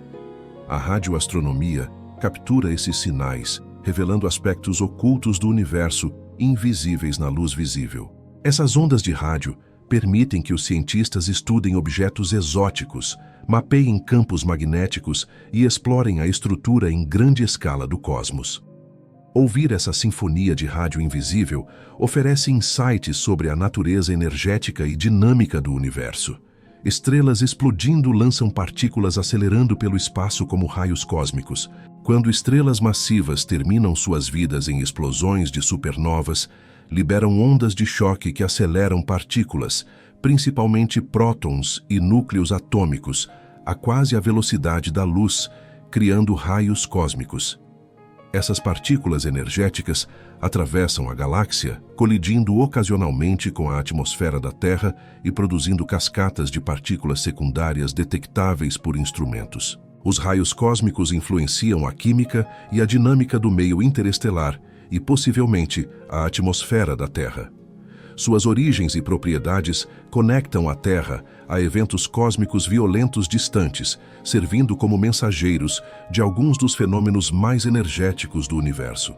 A radioastronomia captura esses sinais, revelando aspectos ocultos do universo invisíveis na luz visível. Essas ondas de rádio permitem que os cientistas estudem objetos exóticos, mapeiem campos magnéticos e explorem a estrutura em grande escala do cosmos. Ouvir essa sinfonia de rádio invisível oferece insights sobre a natureza energética e dinâmica do universo. Estrelas explodindo lançam partículas acelerando pelo espaço como raios cósmicos. Quando estrelas massivas terminam suas vidas em explosões de supernovas, liberam ondas de choque que aceleram partículas, principalmente prótons e núcleos atômicos, a quase a velocidade da luz, criando raios cósmicos. Essas partículas energéticas atravessam a galáxia, colidindo ocasionalmente com a atmosfera da Terra e produzindo cascatas de partículas secundárias detectáveis por instrumentos. Os raios cósmicos influenciam a química e a dinâmica do meio interestelar e, possivelmente, a atmosfera da Terra. Suas origens e propriedades conectam a Terra a eventos cósmicos violentos distantes, servindo como mensageiros de alguns dos fenômenos mais energéticos do universo.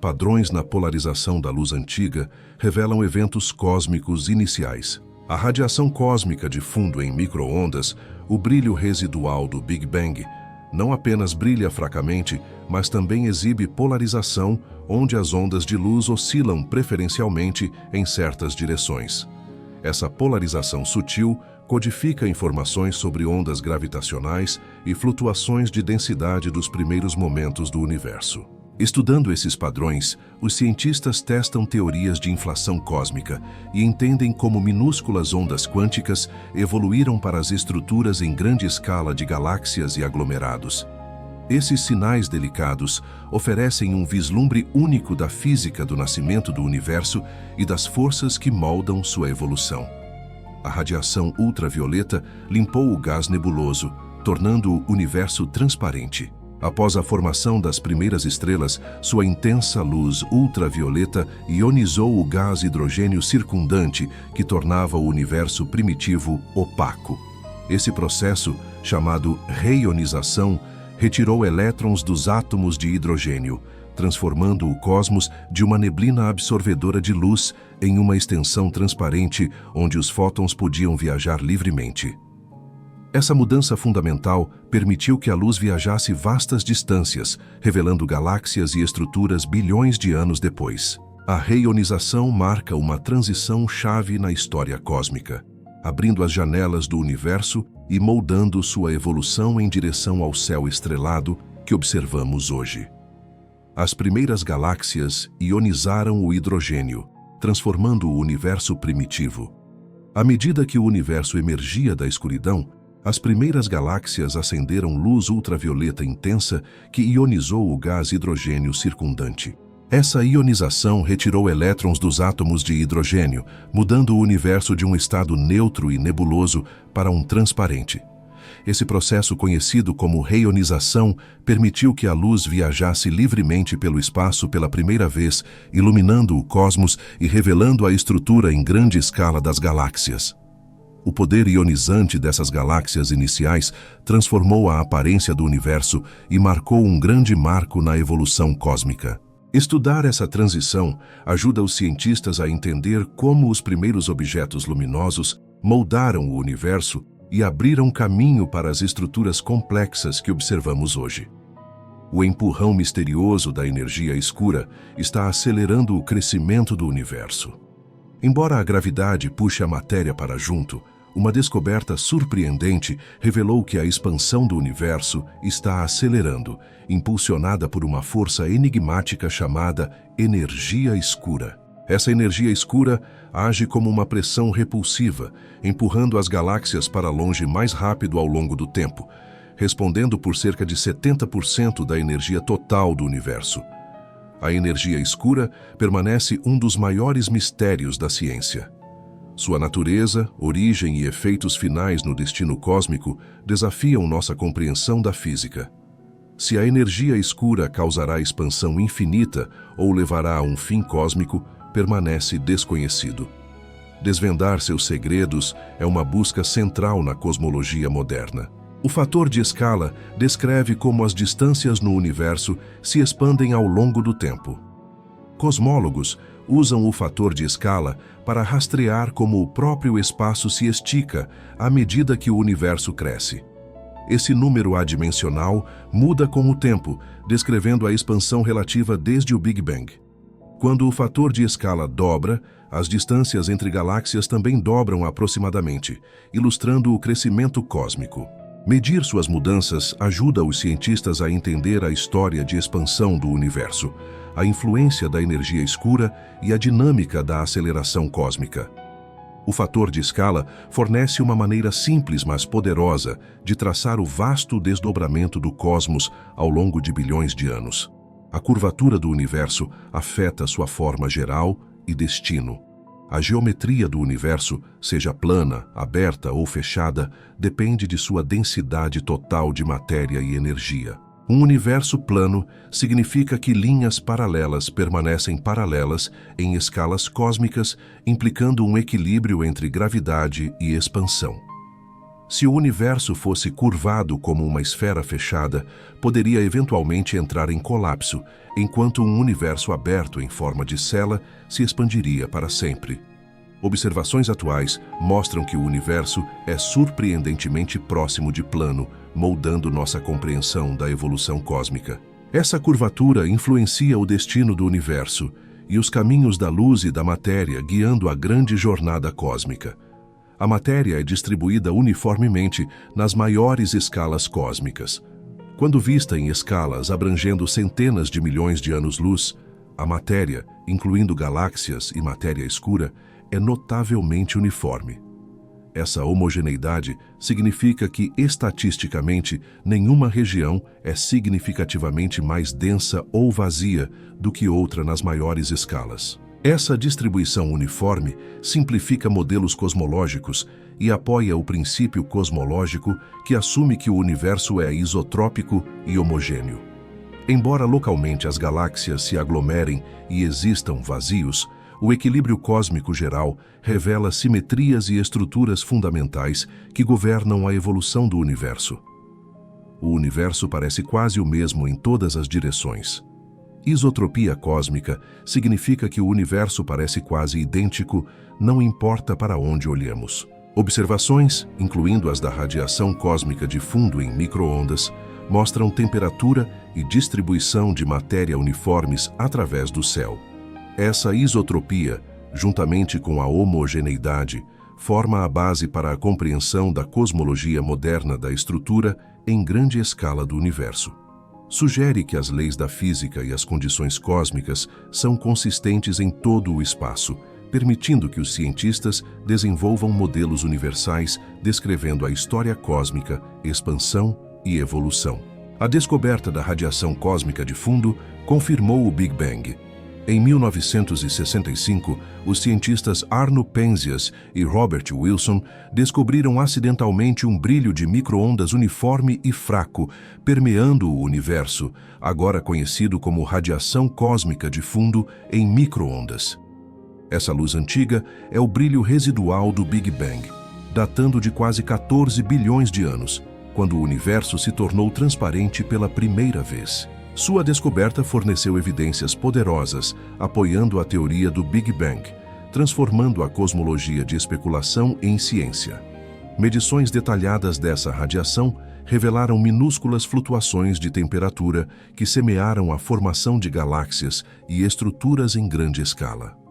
Padrões na polarização da luz antiga revelam eventos cósmicos iniciais. A radiação cósmica de fundo em micro-ondas, o brilho residual do Big Bang, não apenas brilha fracamente, mas também exibe polarização, onde as ondas de luz oscilam preferencialmente em certas direções. Essa polarização sutil codifica informações sobre ondas gravitacionais e flutuações de densidade dos primeiros momentos do universo. Estudando esses padrões, os cientistas testam teorias de inflação cósmica e entendem como minúsculas ondas quânticas evoluíram para as estruturas em grande escala de galáxias e aglomerados. Esses sinais delicados oferecem um vislumbre único da física do nascimento do universo e das forças que moldam sua evolução. A radiação ultravioleta limpou o gás nebuloso, tornando o universo transparente. Após a formação das primeiras estrelas, sua intensa luz ultravioleta ionizou o gás hidrogênio circundante, que tornava o universo primitivo opaco. Esse processo, chamado reionização, retirou elétrons dos átomos de hidrogênio, transformando o cosmos de uma neblina absorvedora de luz em uma extensão transparente onde os fótons podiam viajar livremente. Essa mudança fundamental permitiu que a luz viajasse vastas distâncias, revelando galáxias e estruturas bilhões de anos depois. A reionização marca uma transição chave na história cósmica, abrindo as janelas do universo e moldando sua evolução em direção ao céu estrelado que observamos hoje. As primeiras galáxias ionizaram o hidrogênio, transformando o universo primitivo. À medida que o universo emergia da escuridão, as primeiras galáxias acenderam luz ultravioleta intensa que ionizou o gás hidrogênio circundante. Essa ionização retirou elétrons dos átomos de hidrogênio, mudando o universo de um estado neutro e nebuloso para um transparente. Esse processo, conhecido como reionização, permitiu que a luz viajasse livremente pelo espaço pela primeira vez, iluminando o cosmos e revelando a estrutura em grande escala das galáxias. O poder ionizante dessas galáxias iniciais transformou a aparência do universo e marcou um grande marco na evolução cósmica. Estudar essa transição ajuda os cientistas a entender como os primeiros objetos luminosos moldaram o universo e abriram caminho para as estruturas complexas que observamos hoje. O empurrão misterioso da energia escura está acelerando o crescimento do universo. Embora a gravidade puxe a matéria para junto, uma descoberta surpreendente revelou que a expansão do universo está acelerando, impulsionada por uma força enigmática chamada energia escura. Essa energia escura age como uma pressão repulsiva, empurrando as galáxias para longe mais rápido ao longo do tempo, respondendo por cerca de 70% da energia total do universo. A energia escura permanece um dos maiores mistérios da ciência. Sua natureza, origem e efeitos finais no destino cósmico desafiam nossa compreensão da física. Se a energia escura causará expansão infinita ou levará a um fim cósmico, permanece desconhecido. Desvendar seus segredos é uma busca central na cosmologia moderna. O fator de escala descreve como as distâncias no universo se expandem ao longo do tempo. Cosmólogos usam o fator de escala para rastrear como o próprio espaço se estica à medida que o universo cresce. Esse número adimensional muda com o tempo, descrevendo a expansão relativa desde o Big Bang. Quando o fator de escala dobra, as distâncias entre galáxias também dobram aproximadamente, ilustrando o crescimento cósmico. Medir suas mudanças ajuda os cientistas a entender a história de expansão do universo, a influência da energia escura e a dinâmica da aceleração cósmica. O fator de escala fornece uma maneira simples, mas poderosa, de traçar o vasto desdobramento do cosmos ao longo de bilhões de anos. A curvatura do universo afeta sua forma geral e destino. A geometria do universo, seja plana, aberta ou fechada, depende de sua densidade total de matéria e energia. Um universo plano significa que linhas paralelas permanecem paralelas em escalas cósmicas, implicando um equilíbrio entre gravidade e expansão. Se o universo fosse curvado como uma esfera fechada, poderia eventualmente entrar em colapso, enquanto um universo aberto em forma de cela se expandiria para sempre. Observações atuais mostram que o universo é surpreendentemente próximo de plano, moldando nossa compreensão da evolução cósmica. Essa curvatura influencia o destino do universo e os caminhos da luz e da matéria, guiando a grande jornada cósmica. A matéria é distribuída uniformemente nas maiores escalas cósmicas. Quando vista em escalas abrangendo centenas de milhões de anos-luz, a matéria, incluindo galáxias e matéria escura, é notavelmente uniforme. Essa homogeneidade significa que, estatisticamente, nenhuma região é significativamente mais densa ou vazia do que outra nas maiores escalas. Essa distribuição uniforme simplifica modelos cosmológicos e apoia o princípio cosmológico que assume que o universo é isotrópico e homogêneo. Embora localmente as galáxias se aglomerem e existam vazios, o equilíbrio cósmico geral revela simetrias e estruturas fundamentais que governam a evolução do universo. O universo parece quase o mesmo em todas as direções. Isotropia cósmica significa que o universo parece quase idêntico, não importa para onde olhemos. Observações, incluindo as da radiação cósmica de fundo em micro-ondas, mostram temperatura e distribuição de matéria uniformes através do céu. Essa isotropia, juntamente com a homogeneidade, forma a base para a compreensão da cosmologia moderna da estrutura em grande escala do universo. Sugere que as leis da física e as condições cósmicas são consistentes em todo o espaço, permitindo que os cientistas desenvolvam modelos universais descrevendo a história cósmica, expansão e evolução. A descoberta da radiação cósmica de fundo confirmou o Big Bang. Em 1965, os cientistas Arno Penzias e Robert Wilson descobriram acidentalmente um brilho de micro-ondas uniforme e fraco, permeando o universo, agora conhecido como radiação cósmica de fundo em micro-ondas. Essa luz antiga é o brilho residual do Big Bang, datando de quase 14 bilhões de anos, quando o universo se tornou transparente pela primeira vez. Sua descoberta forneceu evidências poderosas, apoiando a teoria do Big Bang, transformando a cosmologia de especulação em ciência. Medições detalhadas dessa radiação revelaram minúsculas flutuações de temperatura que semearam a formação de galáxias e estruturas em grande escala.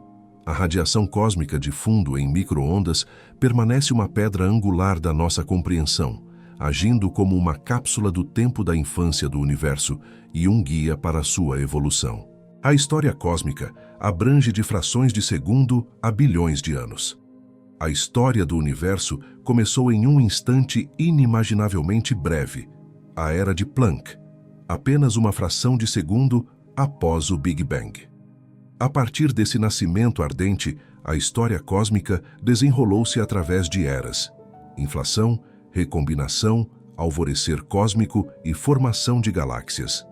A radiação cósmica de fundo em micro-ondas permanece uma pedra angular da nossa compreensão, agindo como uma cápsula do tempo da infância do universo e um guia para a sua evolução. A história cósmica abrange de frações de segundo a bilhões de anos. A história do universo começou em um instante inimaginavelmente breve, a Era de Planck, apenas uma fração de segundo após o Big Bang. A partir desse nascimento ardente, a história cósmica desenrolou-se através de eras: inflação, recombinação, alvorecer cósmico e formação de galáxias.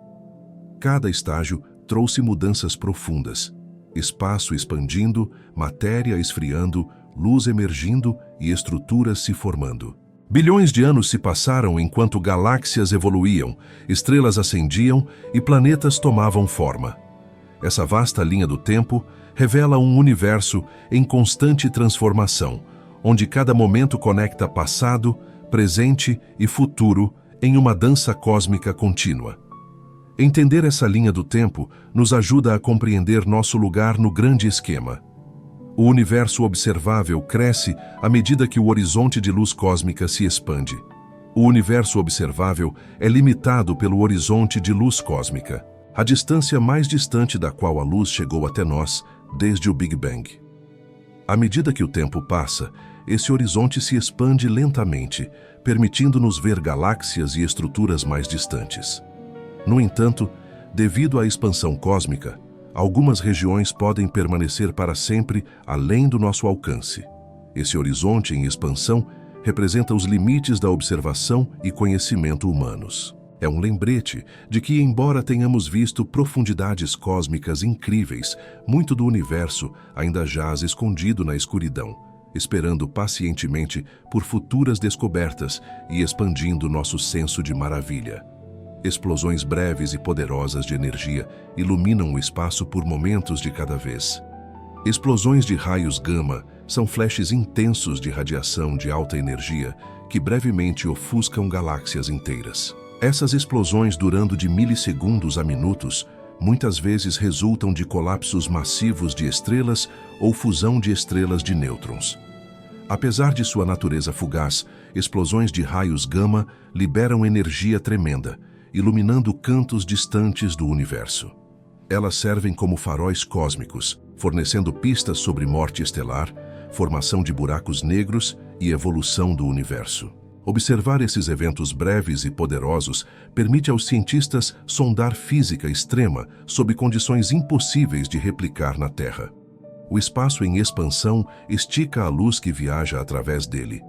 Cada estágio trouxe mudanças profundas: espaço expandindo, matéria esfriando, luz emergindo e estruturas se formando. Bilhões de anos se passaram enquanto galáxias evoluíam, estrelas ascendiam e planetas tomavam forma. Essa vasta linha do tempo revela um universo em constante transformação, onde cada momento conecta passado, presente e futuro em uma dança cósmica contínua. Entender essa linha do tempo nos ajuda a compreender nosso lugar no grande esquema. O universo observável cresce à medida que o horizonte de luz cósmica se expande. O universo observável é limitado pelo horizonte de luz cósmica, a distância mais distante da qual a luz chegou até nós desde o Big Bang. À medida que o tempo passa, esse horizonte se expande lentamente, permitindo-nos ver galáxias e estruturas mais distantes. No entanto, devido à expansão cósmica, algumas regiões podem permanecer para sempre além do nosso alcance. Esse horizonte em expansão representa os limites da observação e conhecimento humanos. É um lembrete de que, embora tenhamos visto profundidades cósmicas incríveis, muito do universo ainda jaz escondido na escuridão, esperando pacientemente por futuras descobertas e expandindo nosso senso de maravilha. Explosões breves e poderosas de energia iluminam o espaço por momentos de cada vez. Explosões de raios gama são flashes intensos de radiação de alta energia que brevemente ofuscam galáxias inteiras. Essas explosões, durando de milissegundos a minutos, muitas vezes resultam de colapsos massivos de estrelas ou fusão de estrelas de nêutrons. Apesar de sua natureza fugaz, explosões de raios gama liberam energia tremenda, iluminando cantos distantes do universo. Elas servem como faróis cósmicos, fornecendo pistas sobre morte estelar, formação de buracos negros e evolução do universo. Observar esses eventos breves e poderosos permite aos cientistas sondar física extrema sob condições impossíveis de replicar na Terra. O espaço em expansão estica a luz que viaja através dele.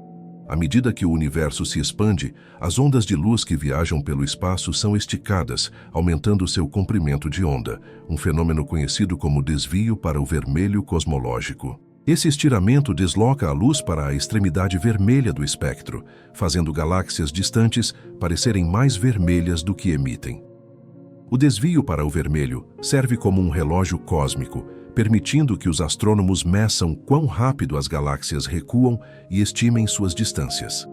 À medida que o universo se expande, as ondas de luz que viajam pelo espaço são esticadas, aumentando seu comprimento de onda, um fenômeno conhecido como desvio para o vermelho cosmológico. Esse estiramento desloca a luz para a extremidade vermelha do espectro, fazendo galáxias distantes parecerem mais vermelhas do que emitem. O desvio para o vermelho serve como um relógio cósmico, permitindo que os astrônomos meçam quão rápido as galáxias recuam e estimem suas distâncias.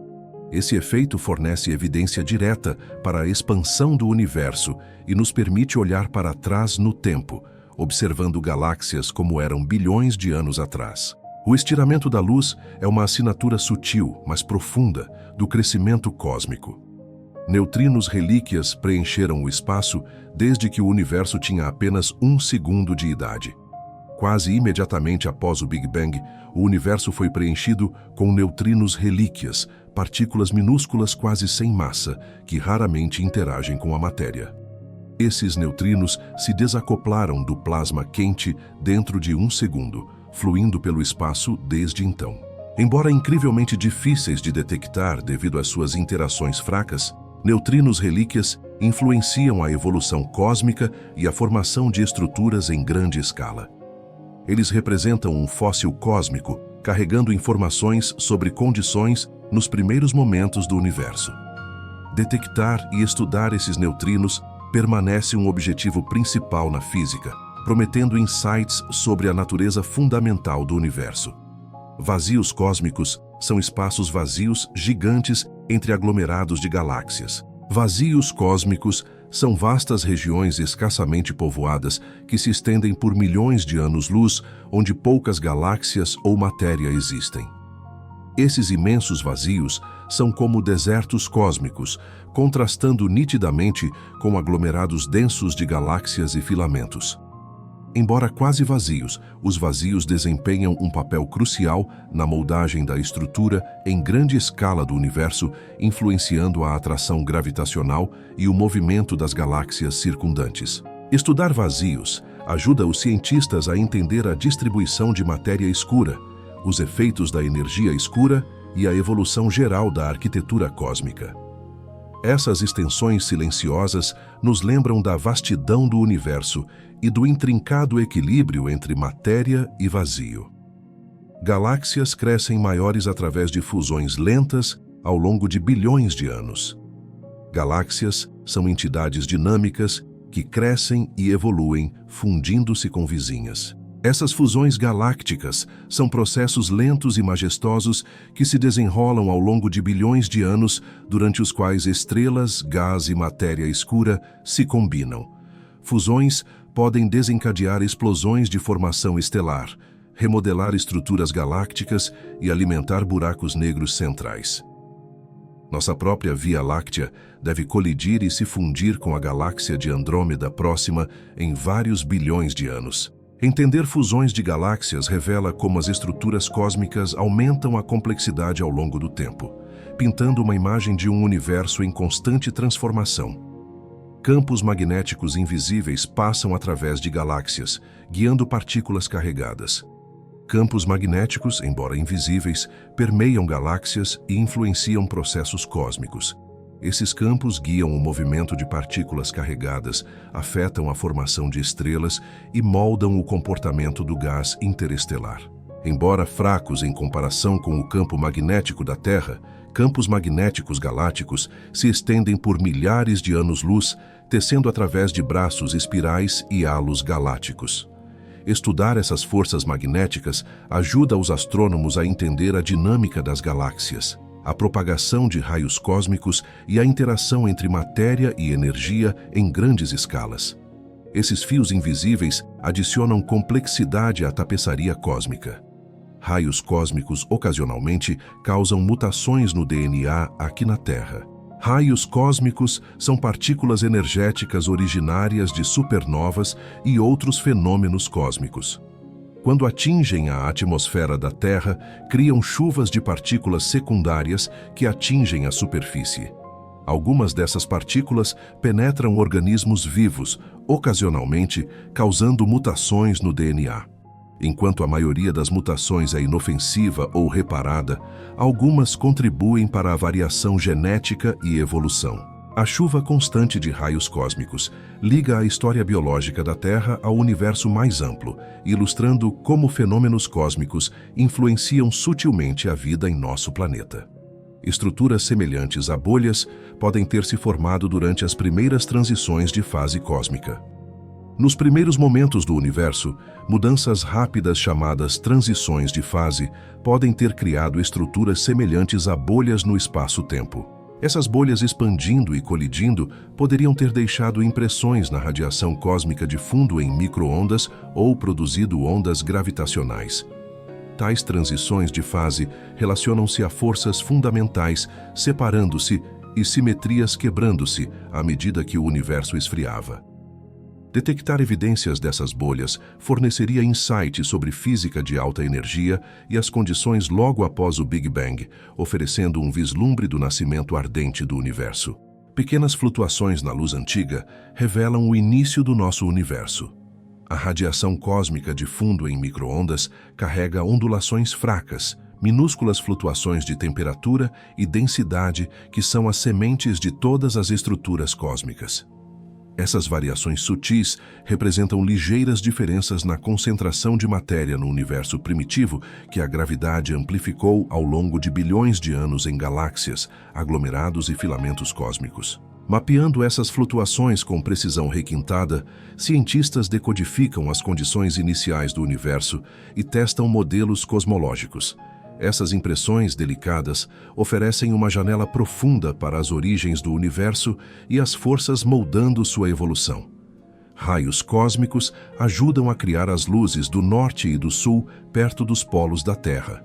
Esse efeito fornece evidência direta para a expansão do universo e nos permite olhar para trás no tempo, observando galáxias como eram bilhões de anos atrás. O estiramento da luz é uma assinatura sutil, mas profunda, do crescimento cósmico. Neutrinos relíquias preencheram o espaço desde que o universo tinha apenas 1 segundo de idade. Quase imediatamente após o Big Bang, o universo foi preenchido com neutrinos relíquias, partículas minúsculas quase sem massa, que raramente interagem com a matéria. Esses neutrinos se desacoplaram do plasma quente dentro de 1 segundo, fluindo pelo espaço desde então. Embora incrivelmente difíceis de detectar devido às suas interações fracas, neutrinos relíquias influenciam a evolução cósmica e a formação de estruturas em grande escala. Eles representam um fóssil cósmico, carregando informações sobre condições nos primeiros momentos do universo. Detectar e estudar esses neutrinos permanece um objetivo principal na física, prometendo insights sobre a natureza fundamental do universo. Vazios cósmicos são espaços vazios gigantes entre aglomerados de galáxias. Vazios cósmicos são vastas regiões escassamente povoadas que se estendem por milhões de anos-luz, onde poucas galáxias ou matéria existem. Esses imensos vazios são como desertos cósmicos, contrastando nitidamente com aglomerados densos de galáxias e filamentos. Embora quase vazios, os vazios desempenham um papel crucial na moldagem da estrutura em grande escala do universo, influenciando a atração gravitacional e o movimento das galáxias circundantes. Estudar vazios ajuda os cientistas a entender a distribuição de matéria escura, os efeitos da energia escura e a evolução geral da arquitetura cósmica. Essas extensões silenciosas nos lembram da vastidão do universo e do intrincado equilíbrio entre matéria e vazio. Galáxias crescem maiores através de fusões lentas ao longo de bilhões de anos. Galáxias são entidades dinâmicas que crescem e evoluem, fundindo-se com vizinhas. Essas fusões galácticas são processos lentos e majestosos que se desenrolam ao longo de bilhões de anos, durante os quais estrelas, gás e matéria escura se combinam. Fusões podem desencadear explosões de formação estelar, remodelar estruturas galácticas e alimentar buracos negros centrais. Nossa própria Via Láctea deve colidir e se fundir com a galáxia de Andrômeda próxima em vários bilhões de anos. Entender fusões de galáxias revela como as estruturas cósmicas aumentam a complexidade ao longo do tempo, pintando uma imagem de um universo em constante transformação. Campos magnéticos invisíveis passam através de galáxias, guiando partículas carregadas. Campos magnéticos, embora invisíveis, permeiam galáxias e influenciam processos cósmicos. Esses campos guiam o movimento de partículas carregadas, afetam a formação de estrelas e moldam o comportamento do gás interestelar. Embora fracos em comparação com o campo magnético da Terra, campos magnéticos galácticos se estendem por milhares de anos-luz, tecendo através de braços espirais e halos galácticos. Estudar essas forças magnéticas ajuda os astrônomos a entender a dinâmica das galáxias, a propagação de raios cósmicos e a interação entre matéria e energia em grandes escalas. Esses fios invisíveis adicionam complexidade à tapeçaria cósmica. Raios cósmicos ocasionalmente causam mutações no DNA aqui na Terra. Raios cósmicos são partículas energéticas originárias de supernovas e outros fenômenos cósmicos. Quando atingem a atmosfera da Terra, criam chuvas de partículas secundárias que atingem a superfície. Algumas dessas partículas penetram organismos vivos, ocasionalmente causando mutações no DNA. Enquanto a maioria das mutações é inofensiva ou reparada, algumas contribuem para a variação genética e evolução. A chuva constante de raios cósmicos liga a história biológica da Terra ao universo mais amplo, ilustrando como fenômenos cósmicos influenciam sutilmente a vida em nosso planeta. Estruturas semelhantes a bolhas podem ter se formado durante as primeiras transições de fase cósmica. Nos primeiros momentos do universo, mudanças rápidas chamadas transições de fase podem ter criado estruturas semelhantes a bolhas no espaço-tempo. Essas bolhas expandindo e colidindo poderiam ter deixado impressões na radiação cósmica de fundo em micro-ondas ou produzido ondas gravitacionais. Tais transições de fase relacionam-se a forças fundamentais separando-se e simetrias quebrando-se à medida que o universo esfriava. Detectar evidências dessas bolhas forneceria insights sobre física de alta energia e as condições logo após o Big Bang, oferecendo um vislumbre do nascimento ardente do universo. Pequenas flutuações na luz antiga revelam o início do nosso universo. A radiação cósmica de fundo em micro-ondas carrega ondulações fracas, minúsculas flutuações de temperatura e densidade que são as sementes de todas as estruturas cósmicas. Essas variações sutis representam ligeiras diferenças na concentração de matéria no universo primitivo que a gravidade amplificou ao longo de bilhões de anos em galáxias, aglomerados e filamentos cósmicos. Mapeando essas flutuações com precisão requintada, cientistas decodificam as condições iniciais do universo e testam modelos cosmológicos. Essas impressões delicadas oferecem uma janela profunda para as origens do universo e as forças moldando sua evolução. Raios cósmicos ajudam a criar as luzes do norte e do sul perto dos polos da Terra.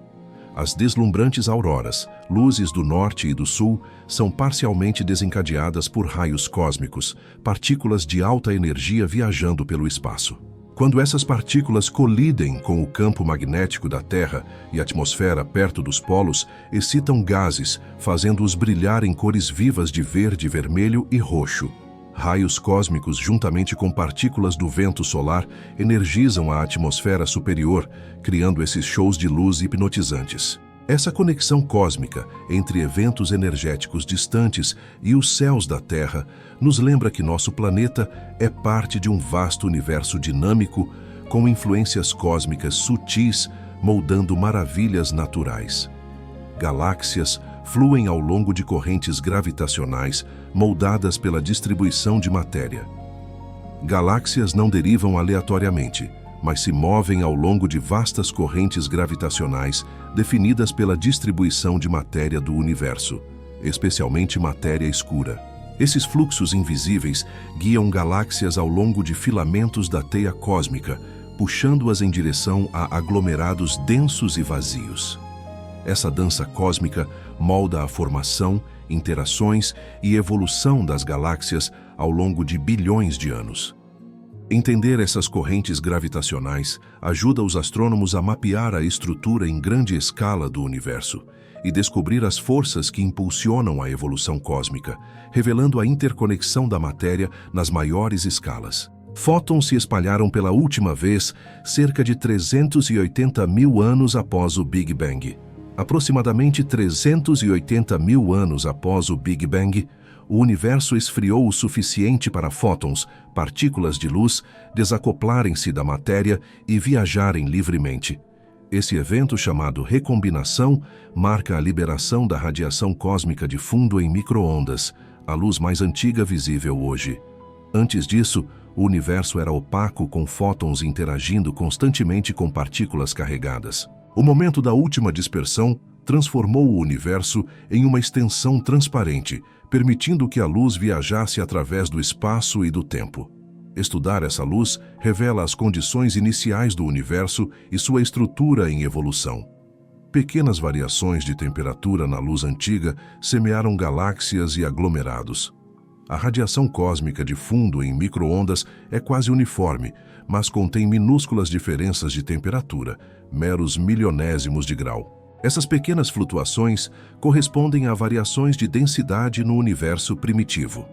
As deslumbrantes auroras, luzes do norte e do sul, são parcialmente desencadeadas por raios cósmicos, partículas de alta energia viajando pelo espaço. Quando essas partículas colidem com o campo magnético da Terra e a atmosfera perto dos polos, excitam gases, fazendo-os brilhar em cores vivas de verde, vermelho e roxo. Raios cósmicos, juntamente com partículas do vento solar, energizam a atmosfera superior, criando esses shows de luz hipnotizantes. Essa conexão cósmica entre eventos energéticos distantes e os céus da Terra nos lembra que nosso planeta é parte de um vasto universo dinâmico, com influências cósmicas sutis moldando maravilhas naturais. Galáxias fluem ao longo de correntes gravitacionais moldadas pela distribuição de matéria. Galáxias não derivam aleatoriamente, mas se movem ao longo de vastas correntes gravitacionais definidas pela distribuição de matéria do universo, especialmente matéria escura. Esses fluxos invisíveis guiam galáxias ao longo de filamentos da teia cósmica, puxando-as em direção a aglomerados densos e vazios. Essa dança cósmica molda a formação, interações e evolução das galáxias ao longo de bilhões de anos. Entender essas correntes gravitacionais ajuda os astrônomos a mapear a estrutura em grande escala do universo e descobrir as forças que impulsionam a evolução cósmica, revelando a interconexão da matéria nas maiores escalas. Fótons se espalharam pela última vez cerca de 380 mil anos após o Big Bang. Aproximadamente 380 mil anos após o Big Bang, o universo esfriou o suficiente para fótons, partículas de luz, desacoplarem-se da matéria e viajarem livremente. Esse evento, chamado recombinação, marca a liberação da radiação cósmica de fundo em micro-ondas, a luz mais antiga visível hoje. Antes disso, o universo era opaco, com fótons interagindo constantemente com partículas carregadas. O momento da última dispersão transformou o universo em uma extensão transparente, permitindo que a luz viajasse através do espaço e do tempo. Estudar essa luz revela as condições iniciais do universo e sua estrutura em evolução. Pequenas variações de temperatura na luz antiga semearam galáxias e aglomerados. A radiação cósmica de fundo em micro-ondas é quase uniforme, mas contém minúsculas diferenças de temperatura, meros milionésimos de grau. Essas pequenas flutuações correspondem a variações de densidade no universo primitivo.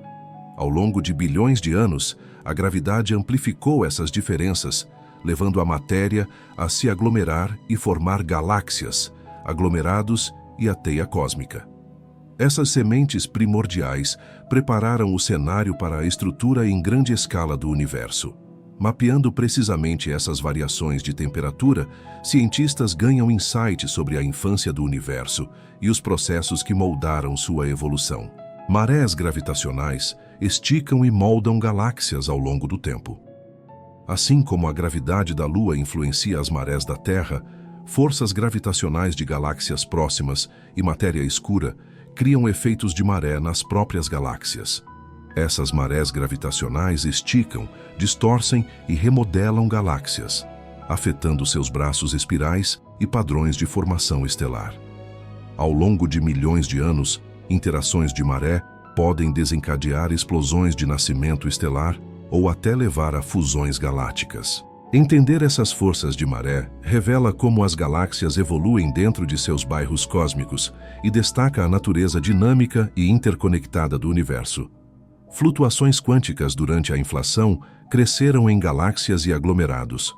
Ao longo de bilhões de anos, a gravidade amplificou essas diferenças, levando a matéria a se aglomerar e formar galáxias, aglomerados e a teia cósmica. Essas sementes primordiais prepararam o cenário para a estrutura em grande escala do universo. Mapeando precisamente essas variações de temperatura, cientistas ganham insights sobre a infância do universo e os processos que moldaram sua evolução. Marés gravitacionais esticam e moldam galáxias ao longo do tempo. Assim como a gravidade da Lua influencia as marés da Terra, forças gravitacionais de galáxias próximas e matéria escura criam efeitos de maré nas próprias galáxias. Essas marés gravitacionais esticam, distorcem e remodelam galáxias, afetando seus braços espirais e padrões de formação estelar. Ao longo de milhões de anos, interações de maré podem desencadear explosões de nascimento estelar ou até levar a fusões galácticas. Entender essas forças de maré revela como as galáxias evoluem dentro de seus bairros cósmicos e destaca a natureza dinâmica e interconectada do universo. Flutuações quânticas durante a inflação cresceram em galáxias e aglomerados.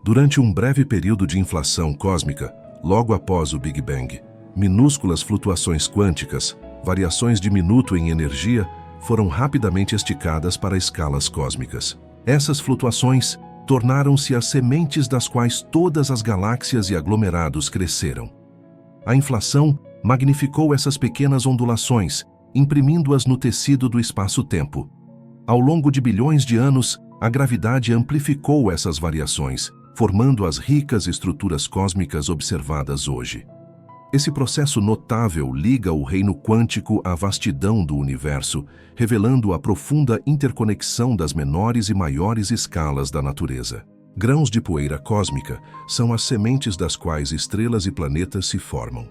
Durante um breve período de inflação cósmica, logo após o Big Bang, minúsculas flutuações quânticas, variações de minuto em energia, foram rapidamente esticadas para escalas cósmicas. Essas flutuações tornaram-se as sementes das quais todas as galáxias e aglomerados cresceram. A inflação magnificou essas pequenas ondulações, imprimindo-as no tecido do espaço-tempo. Ao longo de bilhões de anos, a gravidade amplificou essas variações, formando as ricas estruturas cósmicas observadas hoje. Esse processo notável liga o reino quântico à vastidão do universo, revelando a profunda interconexão das menores e maiores escalas da natureza. Grãos de poeira cósmica são as sementes das quais estrelas e planetas se formam.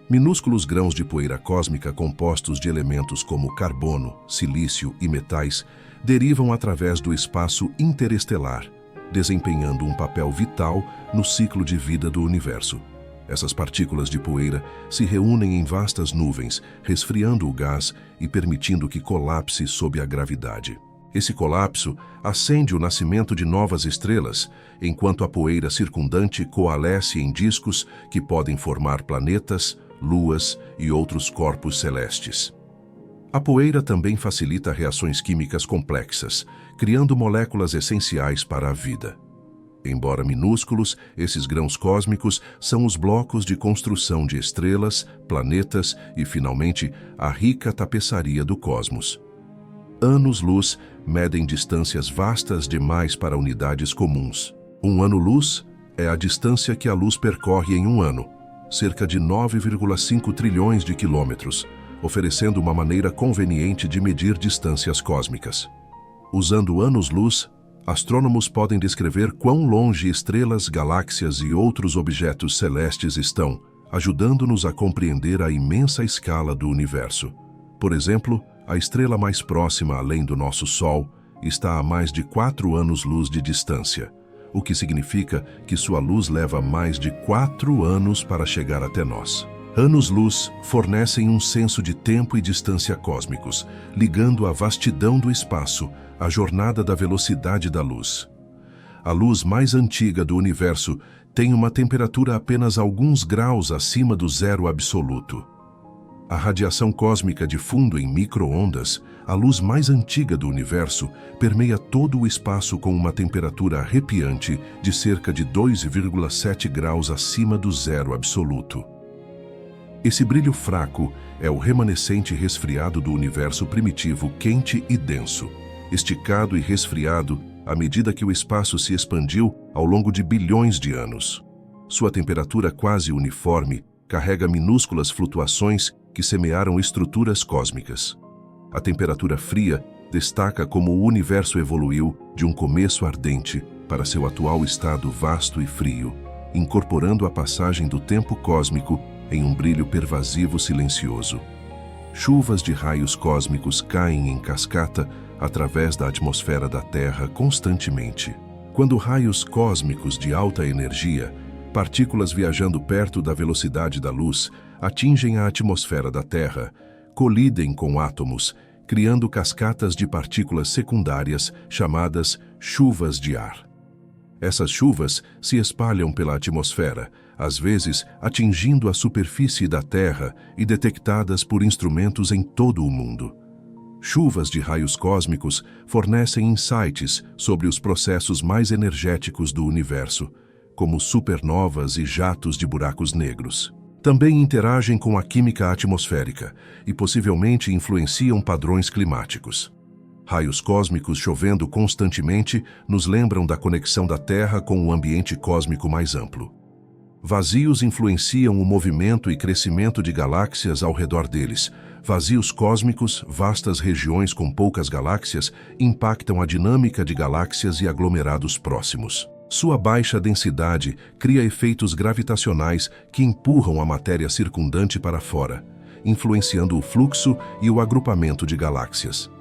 Minúsculos grãos de poeira cósmica compostos de elementos como carbono, silício e metais derivam através do espaço interestelar, desempenhando um papel vital no ciclo de vida do universo. Essas partículas de poeira se reúnem em vastas nuvens, resfriando o gás e permitindo que colapse sob a gravidade. Esse colapso acende o nascimento de novas estrelas, enquanto a poeira circundante coalesce em discos que podem formar planetas, luas e outros corpos celestes. A poeira também facilita reações químicas complexas, criando moléculas essenciais para a vida. Embora minúsculos, esses grãos cósmicos são os blocos de construção de estrelas, planetas e, finalmente, a rica tapeçaria do cosmos. Anos-luz medem distâncias vastas demais para unidades comuns. Um ano-luz é a distância que a luz percorre em um ano, cerca de 9,5 trilhões de quilômetros, oferecendo uma maneira conveniente de medir distâncias cósmicas. Usando anos-luz, astrônomos podem descrever quão longe estrelas, galáxias e outros objetos celestes estão, ajudando-nos a compreender a imensa escala do universo. Por exemplo, a estrela mais próxima além do nosso Sol está a mais de 4 anos-luz de distância, o que significa que sua luz leva mais de 4 anos para chegar até nós. Anos-luz fornecem um senso de tempo e distância cósmicos, ligando a vastidão do espaço à jornada da velocidade da luz. A luz mais antiga do universo tem uma temperatura apenas alguns graus acima do zero absoluto. A radiação cósmica de fundo em micro-ondas, a luz mais antiga do universo, permeia todo o espaço com uma temperatura arrepiante de cerca de 2,7 graus acima do zero absoluto. Esse brilho fraco é o remanescente resfriado do universo primitivo quente e denso, esticado e resfriado à medida que o espaço se expandiu ao longo de bilhões de anos. Sua temperatura quase uniforme carrega minúsculas flutuações que semearam estruturas cósmicas. A temperatura fria destaca como o universo evoluiu de um começo ardente para seu atual estado vasto e frio, incorporando a passagem do tempo cósmico em um brilho pervasivo silencioso. Chuvas de raios cósmicos caem em cascata através da atmosfera da Terra constantemente. Quando raios cósmicos de alta energia, partículas viajando perto da velocidade da luz, atingem a atmosfera da Terra, colidem com átomos, criando cascatas de partículas secundárias chamadas chuvas de ar. Essas chuvas se espalham pela atmosfera, às vezes atingindo a superfície da Terra e detectadas por instrumentos em todo o mundo. Chuvas de raios cósmicos fornecem insights sobre os processos mais energéticos do universo, como supernovas e jatos de buracos negros. Também interagem com a química atmosférica e possivelmente influenciam padrões climáticos. Raios cósmicos chovendo constantemente nos lembram da conexão da Terra com o ambiente cósmico mais amplo. Vazios influenciam o movimento e crescimento de galáxias ao redor deles. Vazios cósmicos, vastas regiões com poucas galáxias, impactam a dinâmica de galáxias e aglomerados próximos. Sua baixa densidade cria efeitos gravitacionais que empurram a matéria circundante para fora, influenciando o fluxo e o agrupamento de galáxias.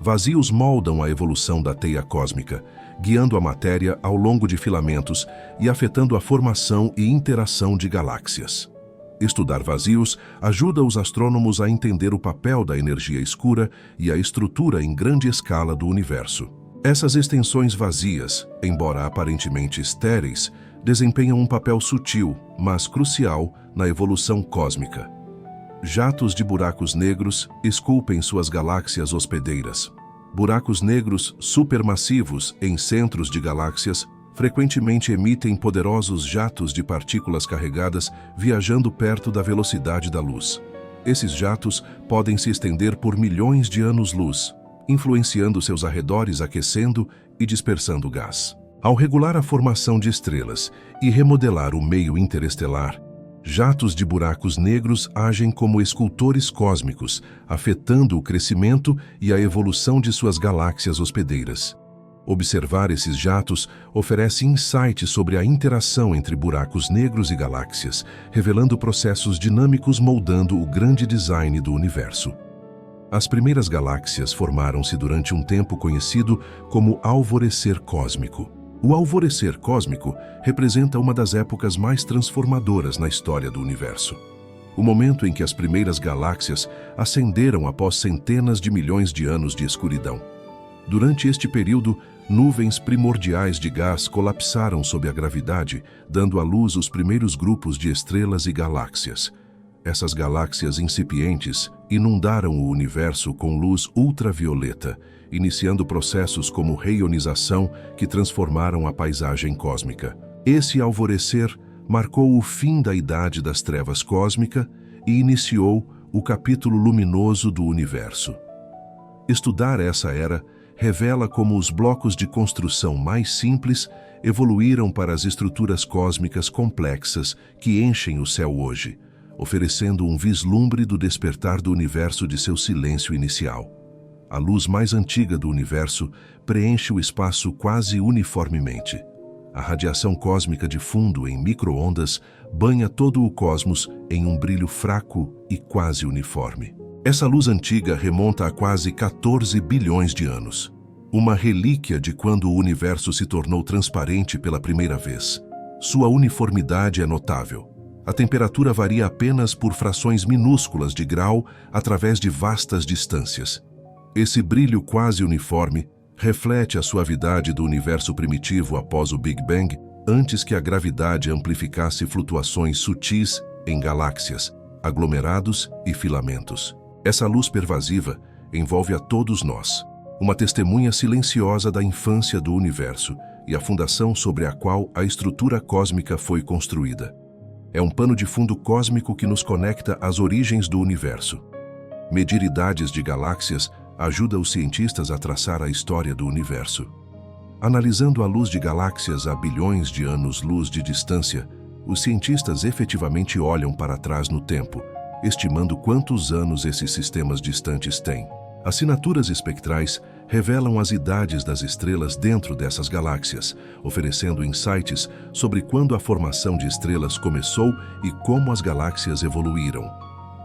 Vazios moldam a evolução da teia cósmica, guiando a matéria ao longo de filamentos e afetando a formação e interação de galáxias. Estudar vazios ajuda os astrônomos a entender o papel da energia escura e a estrutura em grande escala do universo. Essas extensões vazias, embora aparentemente estéreis, desempenham um papel sutil, mas crucial, na evolução cósmica. Jatos de buracos negros esculpem suas galáxias hospedeiras. Buracos negros supermassivos em centros de galáxias frequentemente emitem poderosos jatos de partículas carregadas viajando perto da velocidade da luz. Esses jatos podem se estender por milhões de anos-luz, influenciando seus arredores, aquecendo e dispersando gás. Ao regular a formação de estrelas e remodelar o meio interestelar, jatos de buracos negros agem como escultores cósmicos, afetando o crescimento e a evolução de suas galáxias hospedeiras. Observar esses jatos oferece insights sobre a interação entre buracos negros e galáxias, revelando processos dinâmicos moldando o grande design do universo. As primeiras galáxias formaram-se durante um tempo conhecido como alvorecer cósmico. O alvorecer cósmico representa uma das épocas mais transformadoras na história do universo. O momento em que as primeiras galáxias ascenderam após centenas de milhões de anos de escuridão. Durante este período, nuvens primordiais de gás colapsaram sob a gravidade, dando à luz os primeiros grupos de estrelas e galáxias. Essas galáxias incipientes inundaram o universo com luz ultravioleta, iniciando processos como reionização que transformaram a paisagem cósmica. Esse alvorecer marcou o fim da Idade das Trevas cósmica e iniciou o capítulo luminoso do universo. Estudar essa era revela como os blocos de construção mais simples evoluíram para as estruturas cósmicas complexas que enchem o céu hoje, oferecendo um vislumbre do despertar do universo de seu silêncio inicial. A luz mais antiga do universo preenche o espaço quase uniformemente. A radiação cósmica de fundo em micro-ondas banha todo o cosmos em um brilho fraco e quase uniforme. Essa luz antiga remonta a quase 14 bilhões de anos. Uma relíquia de quando o universo se tornou transparente pela primeira vez. Sua uniformidade é notável. A temperatura varia apenas por frações minúsculas de grau através de vastas distâncias. Esse brilho quase uniforme reflete a suavidade do universo primitivo após o Big Bang, antes que a gravidade amplificasse flutuações sutis em galáxias, aglomerados e filamentos. Essa luz pervasiva envolve a todos nós, uma testemunha silenciosa da infância do universo e a fundação sobre a qual a estrutura cósmica foi construída. É um pano de fundo cósmico que nos conecta às origens do universo. Medir idades de galáxias ajuda os cientistas a traçar a história do universo. Analisando a luz de galáxias a bilhões de anos-luz de distância, os cientistas efetivamente olham para trás no tempo, estimando quantos anos esses sistemas distantes têm. Assinaturas espectrais revelam as idades das estrelas dentro dessas galáxias, oferecendo insights sobre quando a formação de estrelas começou e como as galáxias evoluíram.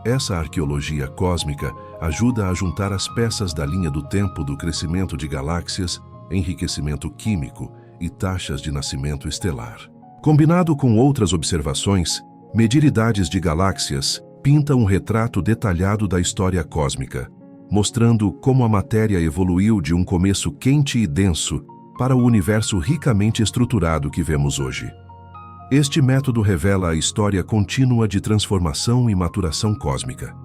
Essa arqueologia cósmica ajuda a juntar as peças da linha do tempo do crescimento de galáxias, enriquecimento químico e taxas de nascimento estelar. Combinado com outras observações, medir idades de galáxias pinta um retrato detalhado da história cósmica, mostrando como a matéria evoluiu de um começo quente e denso para o universo ricamente estruturado que vemos hoje. Este método revela a história contínua de transformação e maturação cósmica.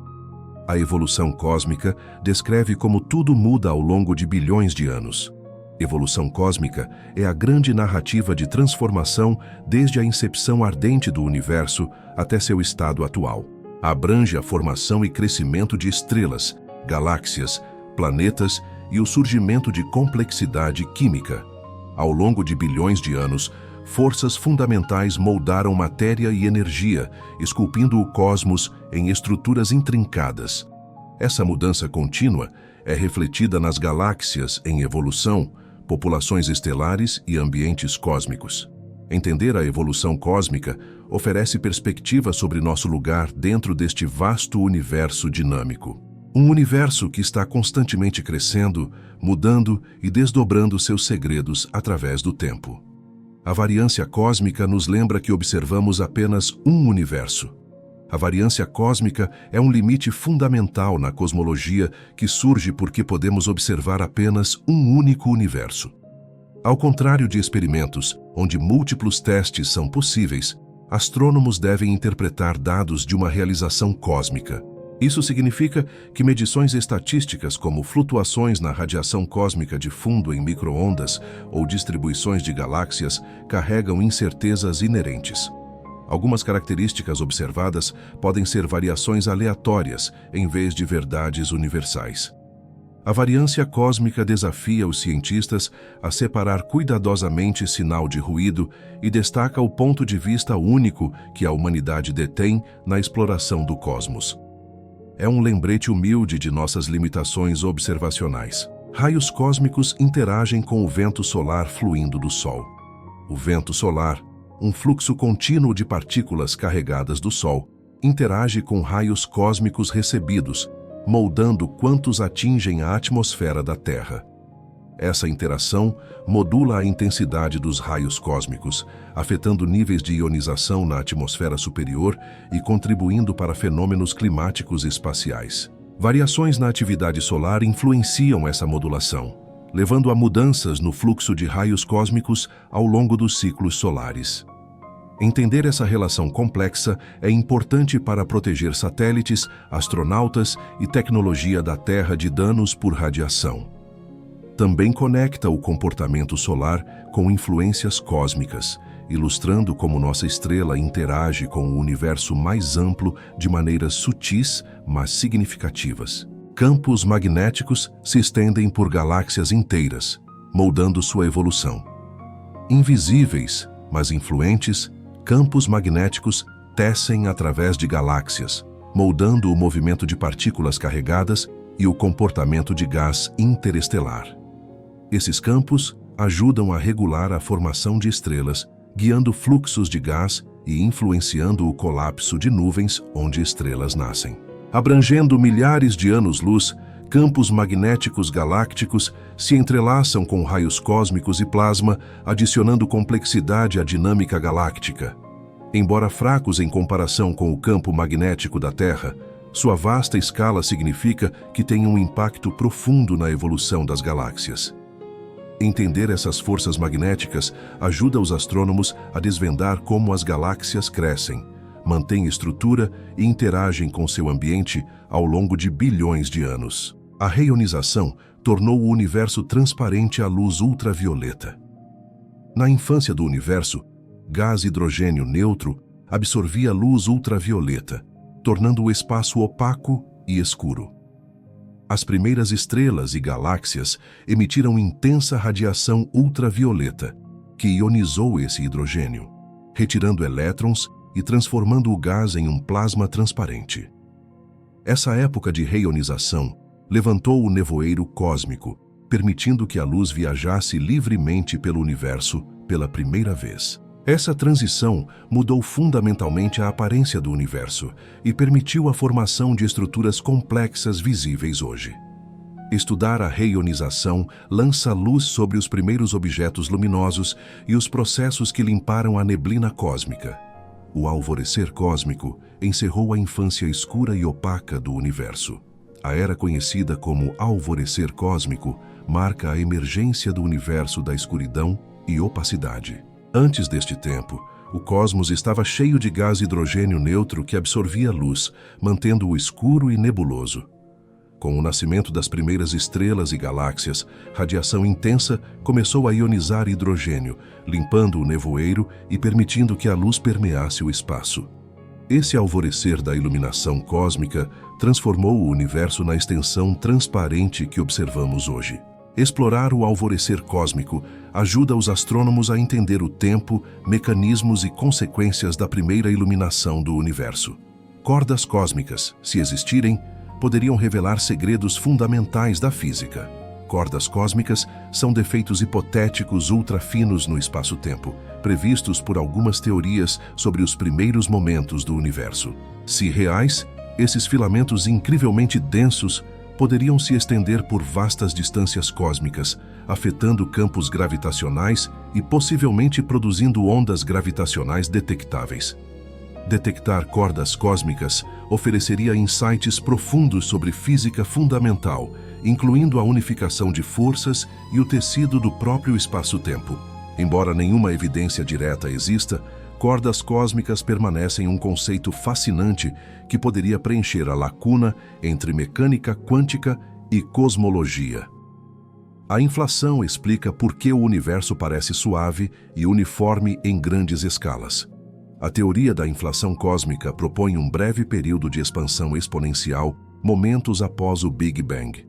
A evolução cósmica descreve como tudo muda ao longo de bilhões de anos. Evolução cósmica é a grande narrativa de transformação desde a incepção ardente do universo até seu estado atual. Abrange a formação e crescimento de estrelas, galáxias, planetas e o surgimento de complexidade química. Ao longo de bilhões de anos, forças fundamentais moldaram matéria e energia, esculpindo o cosmos em estruturas intrincadas. Essa mudança contínua é refletida nas galáxias em evolução, populações estelares e ambientes cósmicos. Entender a evolução cósmica oferece perspectiva sobre nosso lugar dentro deste vasto universo dinâmico. Um universo que está constantemente crescendo, mudando e desdobrando seus segredos através do tempo. A variância cósmica nos lembra que observamos apenas um universo. A variância cósmica é um limite fundamental na cosmologia que surge porque podemos observar apenas um único universo. Ao contrário de experimentos, onde múltiplos testes são possíveis, astrônomos devem interpretar dados de uma realização cósmica. Isso significa que medições estatísticas como flutuações na radiação cósmica de fundo em micro-ondas ou distribuições de galáxias carregam incertezas inerentes. Algumas características observadas podem ser variações aleatórias em vez de verdades universais. A variância cósmica desafia os cientistas a separar cuidadosamente sinal de ruído e destaca o ponto de vista único que a humanidade detém na exploração do cosmos. É um lembrete humilde de nossas limitações observacionais. Raios cósmicos interagem com o vento solar fluindo do Sol. O vento solar, um fluxo contínuo de partículas carregadas do Sol, interage com raios cósmicos recebidos, moldando quantos atingem a atmosfera da Terra. Essa interação modula a intensidade dos raios cósmicos, afetando níveis de ionização na atmosfera superior e contribuindo para fenômenos climáticos espaciais. Variações na atividade solar influenciam essa modulação, levando a mudanças no fluxo de raios cósmicos ao longo dos ciclos solares. Entender essa relação complexa é importante para proteger satélites, astronautas e tecnologia da Terra de danos por radiação. Também conecta o comportamento solar com influências cósmicas, ilustrando como nossa estrela interage com o universo mais amplo de maneiras sutis, mas significativas. Campos magnéticos se estendem por galáxias inteiras, moldando sua evolução. Invisíveis, mas influentes, campos magnéticos tecem através de galáxias, moldando o movimento de partículas carregadas e o comportamento de gás interestelar. Esses campos ajudam a regular a formação de estrelas, guiando fluxos de gás e influenciando o colapso de nuvens onde estrelas nascem. Abrangendo milhares de anos-luz, campos magnéticos galácticos se entrelaçam com raios cósmicos e plasma, adicionando complexidade à dinâmica galáctica. Embora fracos em comparação com o campo magnético da Terra, sua vasta escala significa que tem um impacto profundo na evolução das galáxias. Entender essas forças magnéticas ajuda os astrônomos a desvendar como as galáxias crescem, mantêm estrutura e interagem com seu ambiente ao longo de bilhões de anos. A reionização tornou o universo transparente à luz ultravioleta. Na infância do universo, gás hidrogênio neutro absorvia luz ultravioleta, tornando o espaço opaco e escuro. As primeiras estrelas e galáxias emitiram intensa radiação ultravioleta, que ionizou esse hidrogênio, retirando elétrons e transformando o gás em um plasma transparente. Essa época de reionização levantou o nevoeiro cósmico, permitindo que a luz viajasse livremente pelo universo pela primeira vez. Essa transição mudou fundamentalmente a aparência do universo e permitiu a formação de estruturas complexas visíveis hoje. Estudar a reionização lança luz sobre os primeiros objetos luminosos e os processos que limparam a neblina cósmica. O alvorecer cósmico encerrou a infância escura e opaca do universo. A era conhecida como alvorecer cósmico marca a emergência do universo da escuridão e opacidade. Antes deste tempo, o cosmos estava cheio de gás hidrogênio neutro que absorvia luz, mantendo-o escuro e nebuloso. Com o nascimento das primeiras estrelas e galáxias, radiação intensa começou a ionizar hidrogênio, limpando o nevoeiro e permitindo que a luz permeasse o espaço. Esse alvorecer da iluminação cósmica transformou o universo na extensão transparente que observamos hoje. Explorar o alvorecer cósmico ajuda os astrônomos a entender o tempo, mecanismos e consequências da primeira iluminação do universo. Cordas cósmicas, se existirem, poderiam revelar segredos fundamentais da física. Cordas cósmicas são defeitos hipotéticos ultrafinos no espaço-tempo, previstos por algumas teorias sobre os primeiros momentos do universo. Se reais, Esses filamentos incrivelmente densos poderiam se estender por vastas distâncias cósmicas, afetando campos gravitacionais e possivelmente produzindo ondas gravitacionais detectáveis. Detectar cordas cósmicas ofereceria insights profundos sobre física fundamental, incluindo a unificação de forças e o tecido do próprio espaço-tempo. Embora nenhuma evidência direta exista, cordas cósmicas permanecem um conceito fascinante que poderia preencher a lacuna entre mecânica quântica e cosmologia. A inflação explica por que o universo parece suave e uniforme em grandes escalas. A teoria da inflação cósmica propõe um breve período de expansão exponencial, momentos após o Big Bang.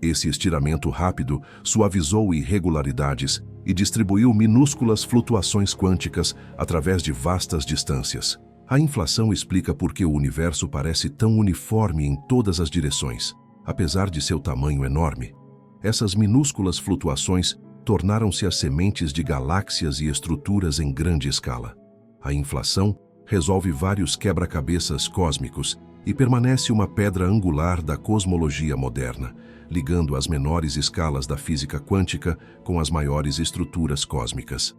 Esse estiramento rápido suavizou irregularidades e distribuiu minúsculas flutuações quânticas através de vastas distâncias. A inflação explica por que o universo parece tão uniforme em todas as direções, apesar de seu tamanho enorme. Essas minúsculas flutuações tornaram-se as sementes de galáxias e estruturas em grande escala. A inflação resolve vários quebra-cabeças cósmicos e permanece uma pedra angular da cosmologia moderna, ligando as menores escalas da física quântica com as maiores estruturas cósmicas.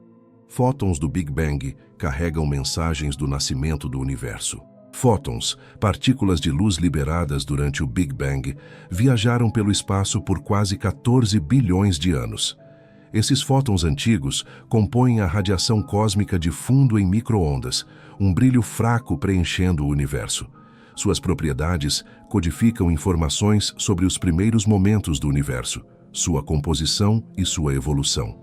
Fótons do Big Bang carregam mensagens do nascimento do universo. Fótons, partículas de luz liberadas durante o Big Bang, viajaram pelo espaço por quase 14 bilhões de anos. Esses fótons antigos compõem a radiação cósmica de fundo em micro-ondas, um brilho fraco preenchendo o universo. Suas propriedades codificam informações sobre os primeiros momentos do universo, sua composição e sua evolução.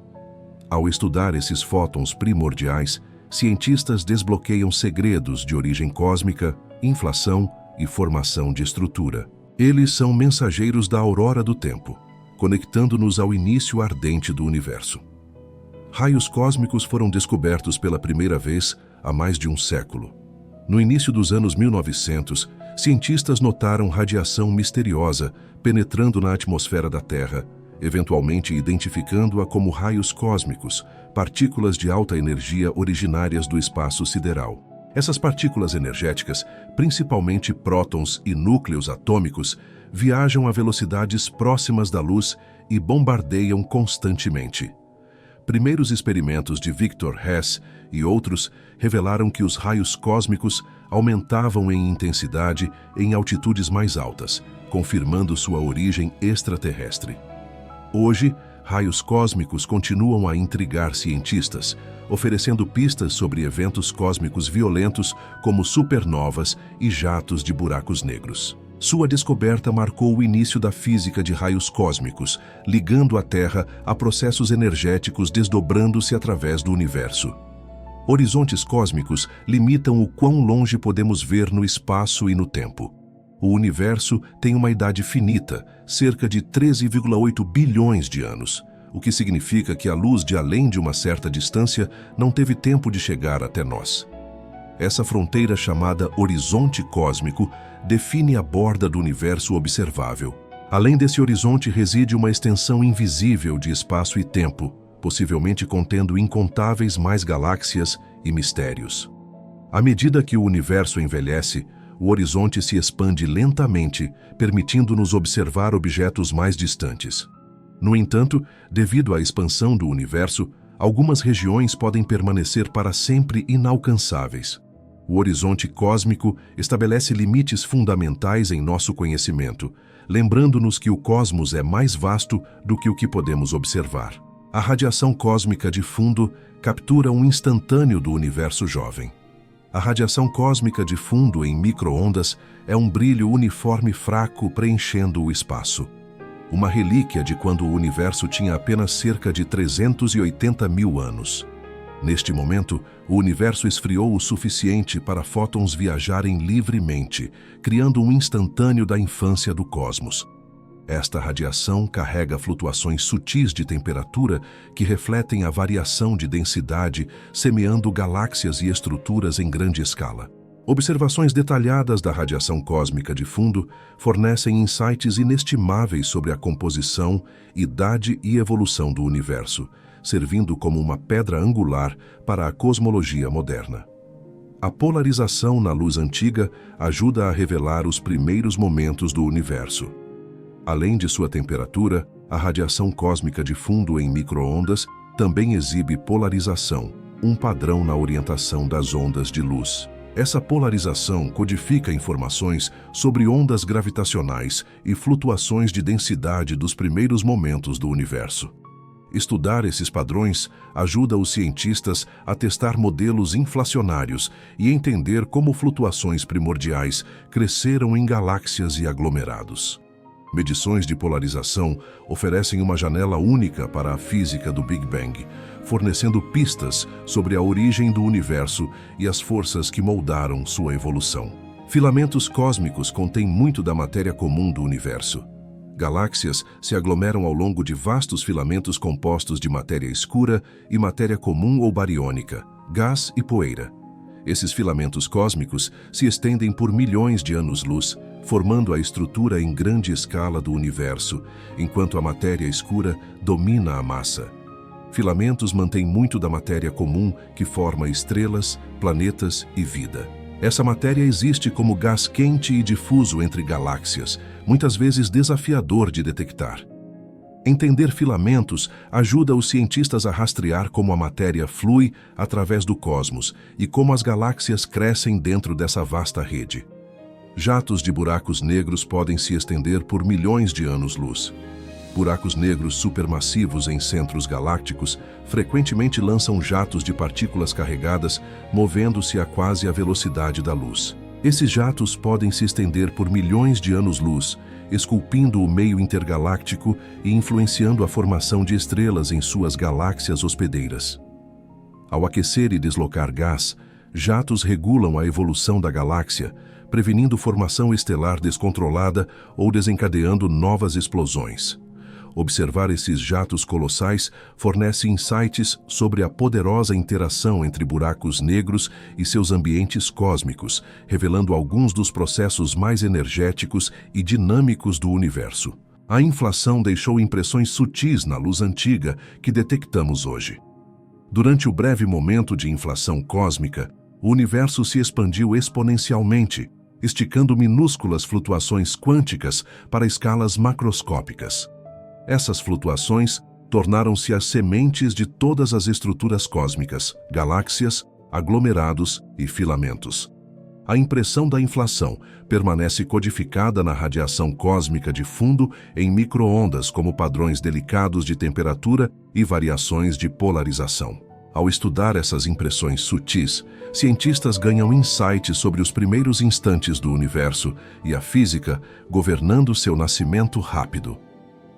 Ao estudar esses fótons primordiais, cientistas desbloqueiam segredos de origem cósmica, inflação e formação de estrutura. Eles são mensageiros da aurora do tempo, conectando-nos ao início ardente do universo. Raios cósmicos foram descobertos pela primeira vez há mais de um século. No início dos anos 1900, cientistas notaram radiação misteriosa penetrando na atmosfera da Terra, eventualmente identificando-a como raios cósmicos, partículas de alta energia originárias do espaço sideral. Essas partículas energéticas, principalmente prótons e núcleos atômicos, viajam a velocidades próximas da luz e bombardeiam constantemente. Primeiros experimentos de Victor Hess e outros revelaram que os raios cósmicos aumentavam em intensidade em altitudes mais altas, confirmando sua origem extraterrestre. Hoje, raios cósmicos continuam a intrigar cientistas, oferecendo pistas sobre eventos cósmicos violentos como supernovas e jatos de buracos negros. Sua descoberta marcou o início da física de raios cósmicos, ligando a Terra a processos energéticos desdobrando-se através do universo. Horizontes cósmicos limitam o quão longe podemos ver no espaço e no tempo. O universo tem uma idade finita, cerca de 13,8 bilhões de anos, o que significa que a luz de além de uma certa distância não teve tempo de chegar até nós. Essa fronteira chamada horizonte cósmico define a borda do universo observável. Além desse horizonte reside uma extensão invisível de espaço e tempo, possivelmente contendo incontáveis mais galáxias e mistérios. À medida que o universo envelhece, o horizonte se expande lentamente, permitindo-nos observar objetos mais distantes. No entanto, devido à expansão do universo, algumas regiões podem permanecer para sempre inalcançáveis. O horizonte cósmico estabelece limites fundamentais em nosso conhecimento, lembrando-nos que o cosmos é mais vasto do que o que podemos observar. A radiação cósmica de fundo captura um instantâneo do universo jovem. A radiação cósmica de fundo em micro-ondas é um brilho uniforme fraco preenchendo o espaço. Uma relíquia de quando o universo tinha apenas cerca de 380 mil anos. Neste momento, o universo esfriou o suficiente para fótons viajarem livremente, criando um instantâneo da infância do cosmos. Esta radiação carrega flutuações sutis de temperatura que refletem a variação de densidade, semeando galáxias e estruturas em grande escala. Observações detalhadas da radiação cósmica de fundo fornecem insights inestimáveis sobre a composição, idade e evolução do universo, servindo como uma pedra angular para a cosmologia moderna. A polarização na luz antiga ajuda a revelar os primeiros momentos do universo. Além de sua temperatura, a radiação cósmica de fundo em micro-ondas também exibe polarização, um padrão na orientação das ondas de luz. Essa polarização codifica informações sobre ondas gravitacionais e flutuações de densidade dos primeiros momentos do universo. Estudar esses padrões ajuda os cientistas a testar modelos inflacionários e entender como flutuações primordiais cresceram em galáxias e aglomerados. Medições de polarização oferecem uma janela única para a física do Big Bang, fornecendo pistas sobre a origem do universo e as forças que moldaram sua evolução. Filamentos cósmicos contêm muito da matéria comum do universo. Galáxias se aglomeram ao longo de vastos filamentos compostos de matéria escura e matéria comum ou bariônica, gás e poeira. Esses filamentos cósmicos se estendem por milhões de anos-luz, formando a estrutura em grande escala do universo, enquanto a matéria escura domina a massa. Filamentos mantêm muito da matéria comum que forma estrelas, planetas e vida. Essa matéria existe como gás quente e difuso entre galáxias, muitas vezes desafiador de detectar. Entender filamentos ajuda os cientistas a rastrear como a matéria flui através do cosmos e como as galáxias crescem dentro dessa vasta rede. Jatos de buracos negros podem se estender por milhões de anos-luz. Buracos negros supermassivos em centros galácticos frequentemente lançam jatos de partículas carregadas, movendo-se a quase a velocidade da luz. Esses jatos podem se estender por milhões de anos-luz, esculpindo o meio intergaláctico e influenciando a formação de estrelas em suas galáxias hospedeiras. Ao aquecer e deslocar gás, jatos regulam a evolução da galáxia, prevenindo formação estelar descontrolada ou desencadeando novas explosões. Observar esses jatos colossais fornece insights sobre a poderosa interação entre buracos negros e seus ambientes cósmicos, revelando alguns dos processos mais energéticos e dinâmicos do universo. A inflação deixou impressões sutis na luz antiga que detectamos hoje. Durante o breve momento de inflação cósmica, o universo se expandiu exponencialmente, esticando minúsculas flutuações quânticas para escalas macroscópicas. Essas flutuações tornaram-se as sementes de todas as estruturas cósmicas, galáxias, aglomerados e filamentos. A impressão da inflação permanece codificada na radiação cósmica de fundo em micro-ondas como padrões delicados de temperatura e variações de polarização. Ao estudar essas impressões sutis, cientistas ganham insights sobre os primeiros instantes do universo e a física governando seu nascimento rápido.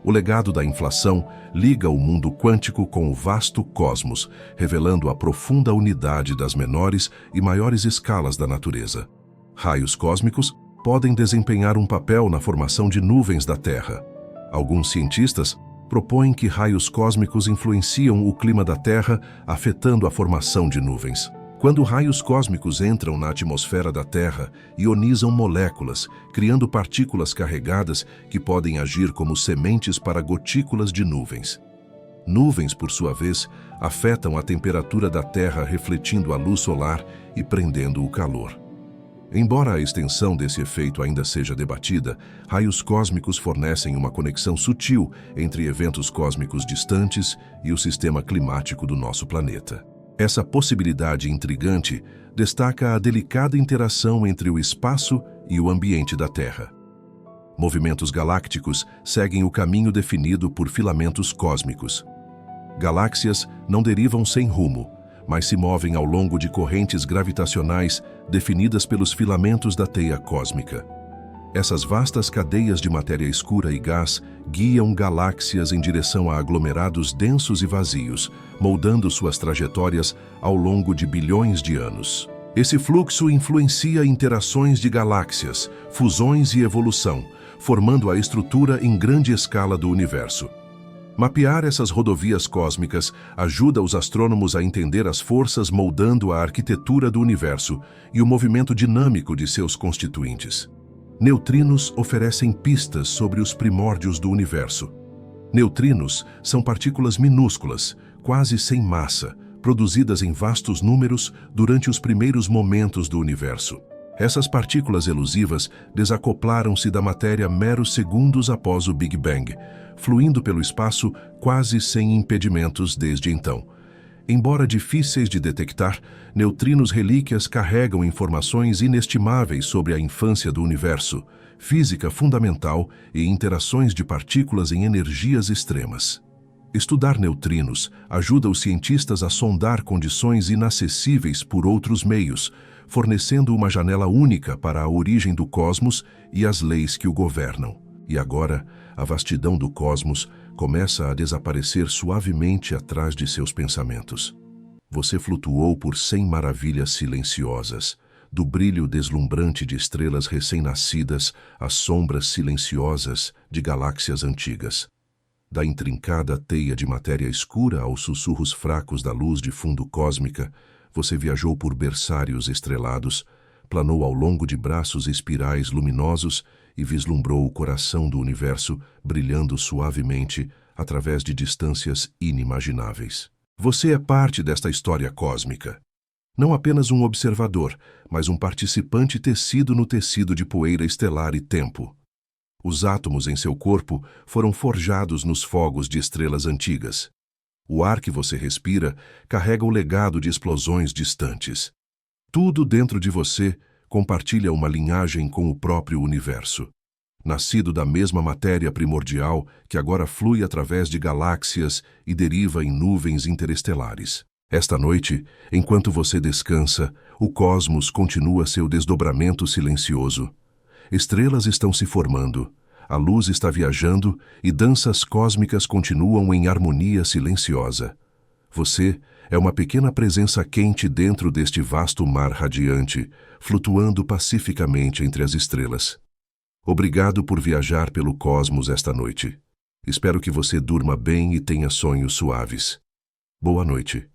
O legado da inflação liga o mundo quântico com o vasto cosmos, revelando a profunda unidade das menores e maiores escalas da natureza. Raios cósmicos podem desempenhar um papel na formação de nuvens da Terra. Alguns cientistas propõem que raios cósmicos influenciam o clima da Terra, afetando a formação de nuvens. Quando raios cósmicos entram na atmosfera da Terra, ionizam moléculas, criando partículas carregadas que podem agir como sementes para gotículas de nuvens. Nuvens, por sua vez, afetam a temperatura da Terra, refletindo a luz solar e prendendo o calor. Embora a extensão desse efeito ainda seja debatida, raios cósmicos fornecem uma conexão sutil entre eventos cósmicos distantes e o sistema climático do nosso planeta. Essa possibilidade intrigante destaca a delicada interação entre o espaço e o ambiente da Terra. Movimentos galácticos seguem o caminho definido por filamentos cósmicos. Galáxias não derivam sem rumo, mas se movem ao longo de correntes gravitacionais definidas pelos filamentos da teia cósmica. Essas vastas cadeias de matéria escura e gás guiam galáxias em direção a aglomerados densos e vazios, moldando suas trajetórias ao longo de bilhões de anos. Esse fluxo influencia interações de galáxias, fusões e evolução, formando a estrutura em grande escala do universo. Mapear essas rodovias cósmicas ajuda os astrônomos a entender as forças moldando a arquitetura do universo e o movimento dinâmico de seus constituintes. Neutrinos oferecem pistas sobre os primórdios do universo. Neutrinos são partículas minúsculas, quase sem massa, produzidas em vastos números durante os primeiros momentos do universo. Essas partículas elusivas desacoplaram-se da matéria meros segundos após o Big Bang, fluindo pelo espaço quase sem impedimentos desde então. Embora difíceis de detectar, neutrinos relíquias carregam informações inestimáveis sobre a infância do universo, física fundamental e interações de partículas em energias extremas. Estudar neutrinos ajuda os cientistas a sondar condições inacessíveis por outros meios, fornecendo uma janela única para a origem do cosmos e as leis que o governam. E agora, a vastidão do cosmos começa a desaparecer suavemente atrás de seus pensamentos. Você flutuou por 100 maravilhas silenciosas, do brilho deslumbrante de estrelas recém-nascidas às sombras silenciosas de galáxias antigas. Da intrincada teia de matéria escura aos sussurros fracos da luz de fundo cósmica, você viajou por berçários estrelados, planou ao longo de braços espirais luminosos e vislumbrou o coração do universo brilhando suavemente através de distâncias inimagináveis. Você é parte desta história cósmica. Não apenas um observador, mas um participante tecido no tecido de poeira estelar e tempo. Os átomos em seu corpo foram forjados nos fogos de estrelas antigas. O ar que você respira carrega o legado de explosões distantes. Tudo dentro de você compartilha uma linhagem com o próprio universo. Nascido da mesma matéria primordial que agora flui através de galáxias e deriva em nuvens interestelares. Esta noite, enquanto você descansa, o cosmos continua seu desdobramento silencioso. Estrelas estão se formando, a luz está viajando e danças cósmicas continuam em harmonia silenciosa. Você é uma pequena presença quente dentro deste vasto mar radiante, flutuando pacificamente entre as estrelas. Obrigado por viajar pelo cosmos esta noite. Espero que você durma bem e tenha sonhos suaves. Boa noite.